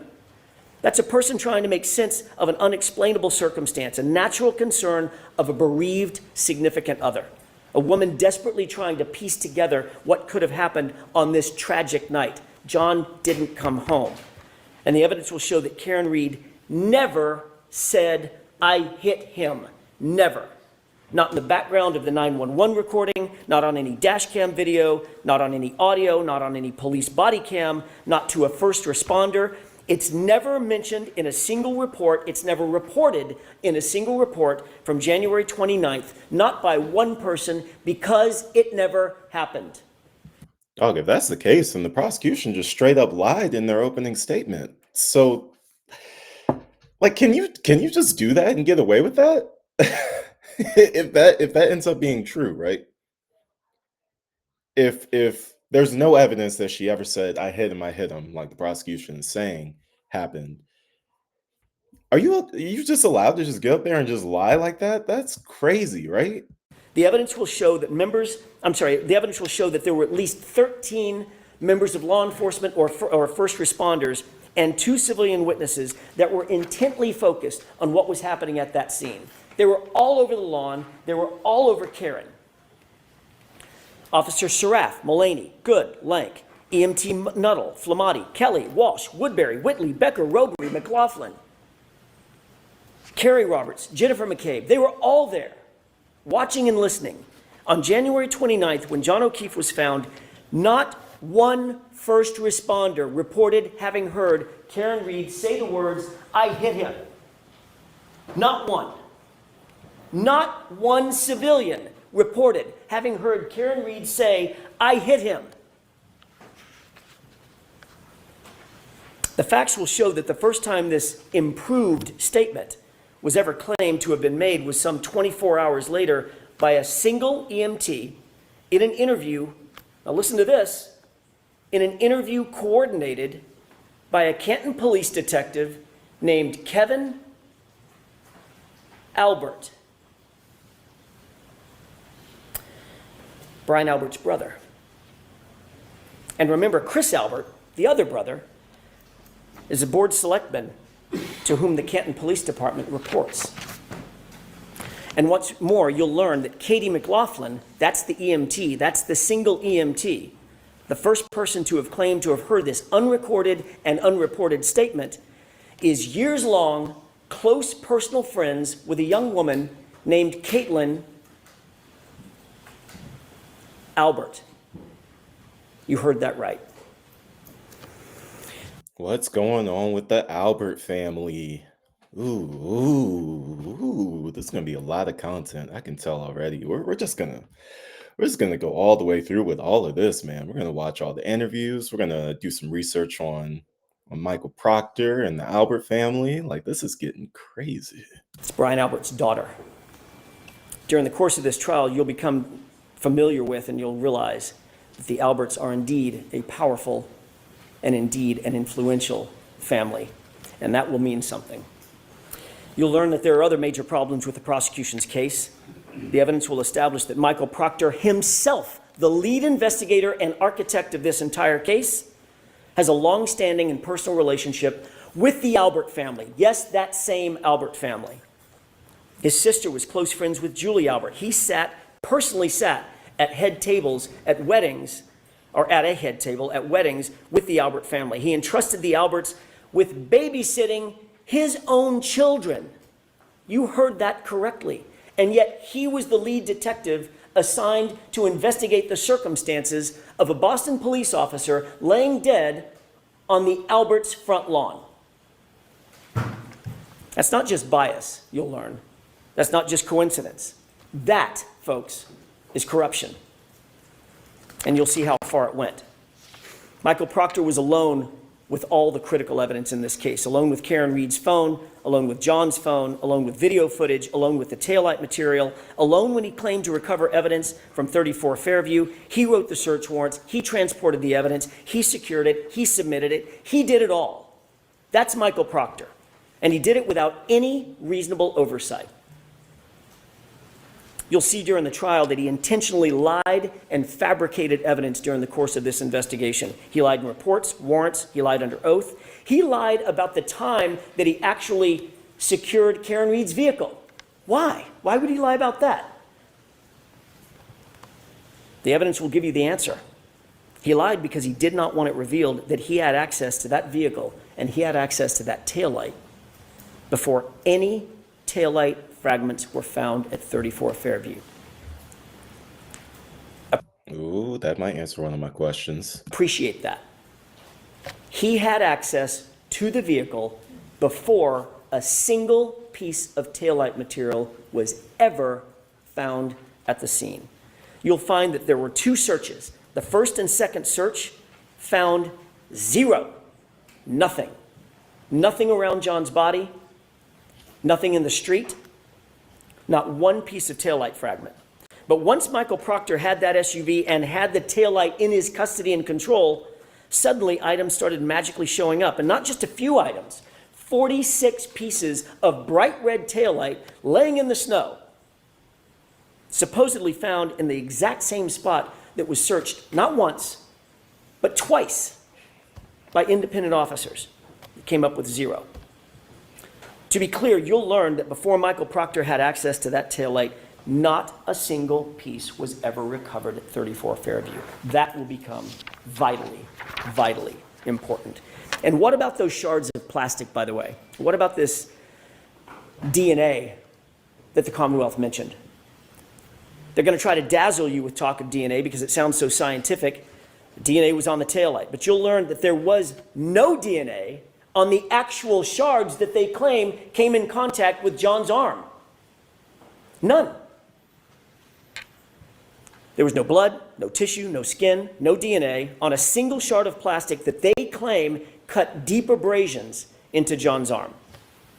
That's a person trying to make sense of an unexplainable circumstance, a natural concern of a bereaved significant other, a woman desperately trying to piece together what could have happened on this tragic night. John didn't come home. And the evidence will show that Karen Reed never said, I hit him. Never. Not in the background of the 911 recording, not on any dash cam video, not on any audio, not on any police body cam, not to a first responder. It's never mentioned in a single report. It's never reported in a single report from January 29th, not by one person, because it never happened. Dog, if that's the case, then the prosecution just straight up lied in their opening statement. So, like, can you just do that and get away with that? If that ends up being true, right? If there's no evidence that she ever said I hit him, like the prosecution is saying happened, are you just allowed to just get up there and just lie like that? That's crazy, right? The evidence will show that the evidence will show that there were at least 13 members of law enforcement or first responders and 2 civilian witnesses that were intently focused on what was happening at that scene. They were all over the lawn. They were all over Karen. Officer Saraf, Mullaney, Good, Lank, EMT Nuttall, Flamati, Kelly, Walsh, Woodbury, Whitley, Becker, Robery, McLaughlin, Carrie Roberts, Jennifer McCabe. They were all there, watching and listening. On January 29th, when John O'Keefe was found, not one first responder reported having heard Karen Reed say the words, I hit him. Not one. Not one civilian reported having heard Karen Reed say, I hit him. The facts will show that the first time this improved statement was ever claimed to have been made was some 24 hours later by a single EMT in an interview. Now listen to this. In an interview coordinated by a Canton police detective named Kevin Albert. Brian Albert's brother. And remember, Chris Albert, the other brother, is a board selectman to whom the Canton Police Department reports. And what's more, you'll learn that Katie McLaughlin, that's the EMT, that's the single EMT, the first person to have claimed to have heard this unrecorded and unreported statement, is years-long, close personal friends with a young woman named Caitlin Albert. You heard that right. What's going on with the Albert family? Ooh, this is gonna be a lot of content. I can tell already. We're just gonna go all the way through with all of this, man. We're gonna watch all the interviews. We're gonna do some research on Michael Proctor and the Albert family. Like, this is getting crazy. It's Brian Albert's daughter. During the course of this trial, you'll become familiar with and you'll realize that the Alberts are indeed a powerful and indeed an influential family, and that will mean something. You'll learn that there are other major problems with the prosecution's case. The evidence will establish that Michael Proctor himself, the lead investigator and architect of this entire case, has a long-standing and personal relationship with the Albert family. Yes, that same Albert family. His sister was close friends with Julie Albert. He personally sat at head tables at weddings, or at a head table at weddings with the Albert family. He entrusted the Alberts with babysitting his own children. You heard that correctly. and yet he was the lead detective assigned to investigate the circumstances of a Boston police officer laying dead on the Alberts front lawn. That's not just bias, you'll learn. That's not just coincidence. That, folks, is corruption. And you'll see how far it went. Michael Proctor was alone with all the critical evidence in this case, alone with Karen Reed's phone, alone with John's phone, alone with video footage, alone with the taillight material, alone when he claimed to recover evidence from 34 Fairview. He wrote the search warrants, he transported the evidence, he secured it, he submitted it, he did it all. That's Michael Proctor. And he did it without any reasonable oversight. You'll see during the trial that he intentionally lied and fabricated evidence during the course of this investigation. He lied in reports, warrants, he lied under oath. He lied about the time that he actually secured Karen Reed's vehicle. Why? Why would he lie about that? The evidence will give you the answer. He lied because he did not want it revealed that he had access to that vehicle and he had access to that taillight before any taillight fragments were found at 34 Fairview. Ooh, that might answer one of my questions. Appreciate that. He had access to the vehicle before a single piece of taillight material was ever found at the scene. You'll find that there were two searches. The first and second search found zero, nothing. Nothing around John's body, nothing in the street, not one piece of taillight fragment. But once Michael Proctor had that SUV and had the taillight in his custody and control, suddenly items started magically showing up. And not just a few items, 46 pieces of bright red taillight laying in the snow, supposedly found in the exact same spot that was searched not once, but twice by independent officers. It came up with zero. To be clear, you'll learn that before Michael Proctor had access to that taillight, not a single piece was ever recovered at 34 Fairview. That will become vitally, vitally important. And what about those shards of plastic, by the way? What about this DNA that the Commonwealth mentioned? They're going to try to dazzle you with talk of DNA because it sounds so scientific. DNA was on the taillight, but you'll learn that there was no DNA on the actual shards that they claim came in contact with John's arm. None. There was no blood, no tissue, no skin, no DNA on a single shard of plastic that they claim cut deep abrasions into John's arm,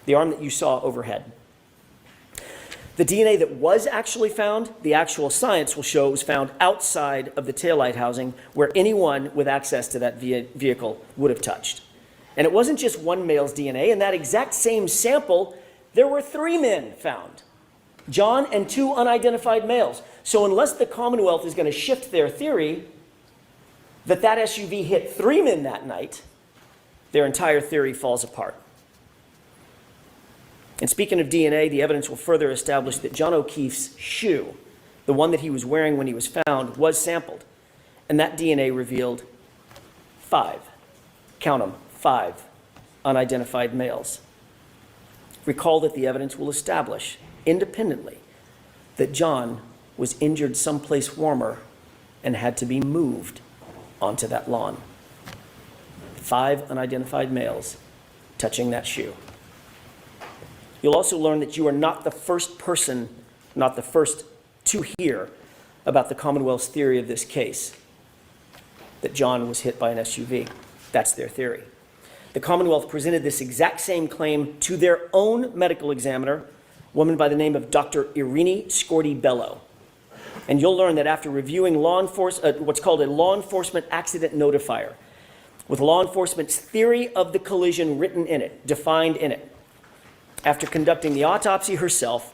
the arm that you saw overhead. The DNA that was actually found, the actual science will show it was found outside of the taillight housing where anyone with access to that vehicle would have touched. And it wasn't just one male's DNA. In that exact same sample, there were 3 men found, John and 2 unidentified males. So unless the Commonwealth is going to shift their theory that that SUV hit 3 men that night, their entire theory falls apart. And speaking of DNA, the evidence will further establish that John O'Keefe's shoe, the one that he was wearing when he was found, was sampled. And that DNA revealed 5, count them, 5 unidentified males. Recall that the evidence will establish independently that John was injured someplace warmer and had to be moved onto that lawn. 5 unidentified males touching that shoe. You'll also learn that you are not the first person, not the first to hear about the Commonwealth's theory of this case, that John was hit by an SUV. That's their theory. The Commonwealth presented this exact same claim to their own medical examiner, a woman by the name of Dr. Irini Scorti-Bello. And you'll learn that after reviewing what's called a law enforcement accident notifier, with law enforcement's theory of the collision written in it, defined in it, after conducting the autopsy herself,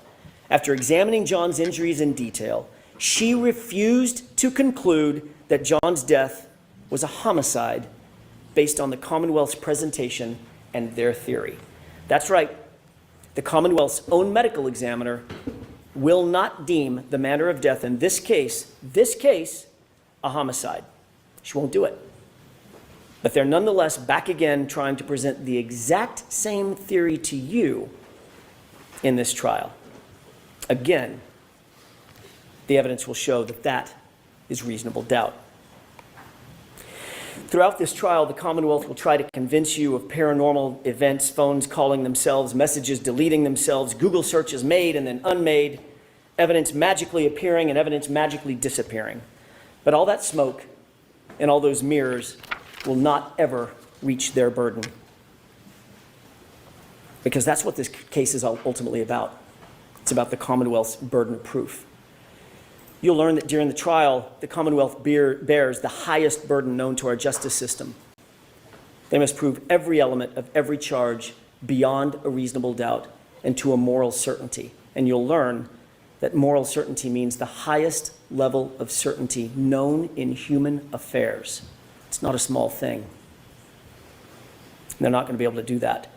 after examining John's injuries in detail, she refused to conclude that John's death was a homicide based on the Commonwealth's presentation and their theory. That's right. The Commonwealth's own medical examiner will not deem the manner of death in this case, a homicide. She won't do it. But they're nonetheless back again trying to present the exact same theory to you in this trial. Again, the evidence will show that that is reasonable doubt. Throughout this trial, the Commonwealth will try to convince you of paranormal events, phones calling themselves, messages deleting themselves, Google searches made and then unmade, evidence magically appearing and evidence magically disappearing. But all that smoke and all those mirrors will not ever reach their burden. Because that's what this case is ultimately about. It's about the Commonwealth's burden of proof. You'll learn that during the trial, the Commonwealth bears the highest burden known to our justice system. They must prove every element of every charge beyond a reasonable doubt and to a moral certainty. And you'll learn that moral certainty means the highest level of certainty known in human affairs. It's not a small thing. They're not going to be able to do that.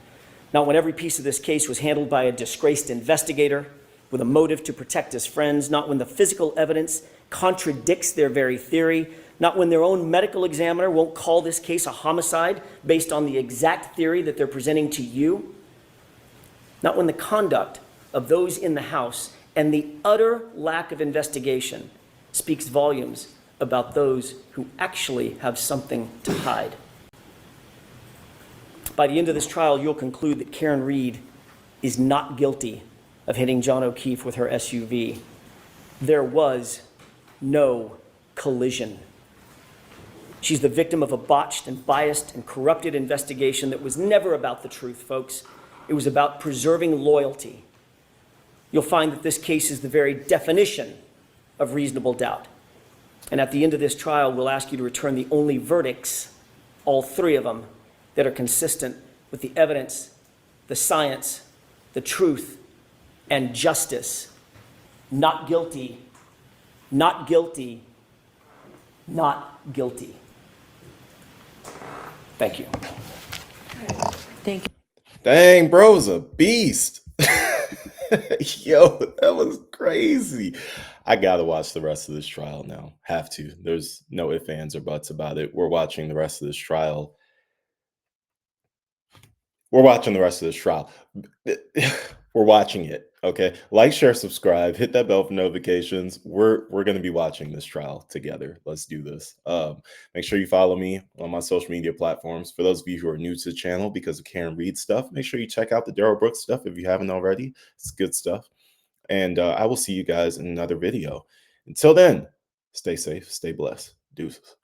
Not when every piece of this case was handled by a disgraced investigator with a motive to protect his friends, not when the physical evidence contradicts their very theory, not when their own medical examiner won't call this case a homicide based on the exact theory that they're presenting to you, not when the conduct of those in the House and the utter lack of investigation speaks volumes about those who actually have something to hide. By the end of this trial, you'll conclude that Karen Reed is not guilty of hitting John O'Keefe with her SUV. There was no collision. She's the victim of a botched and biased and corrupted investigation that was never about the truth, folks. It was about preserving loyalty. You'll find that this case is the very definition of reasonable doubt. And at the end of this trial, we'll ask you to return the only verdicts, all three of them, that are consistent with the evidence, the science, the truth, and justice. Not guilty, not guilty, not guilty. Thank you. Thank you. Dang, bro's a beast. Yo, that was crazy. I gotta watch the rest of this trial now. Have to. There's no ifs, ands, or buts about it. We're watching the rest of this trial. We're watching the rest of this trial. We're watching it. Okay. Like, share, subscribe, hit that bell for notifications. We're gonna be watching this trial together. Let's do this. Make sure you follow me on my social media platforms. For those of you who are new to the channel because of Karen Reed stuff, make sure you check out the Daryl Brooks stuff if you haven't already. It's good stuff. And I will see you guys in another video. Until then, stay safe, stay blessed. Deuces.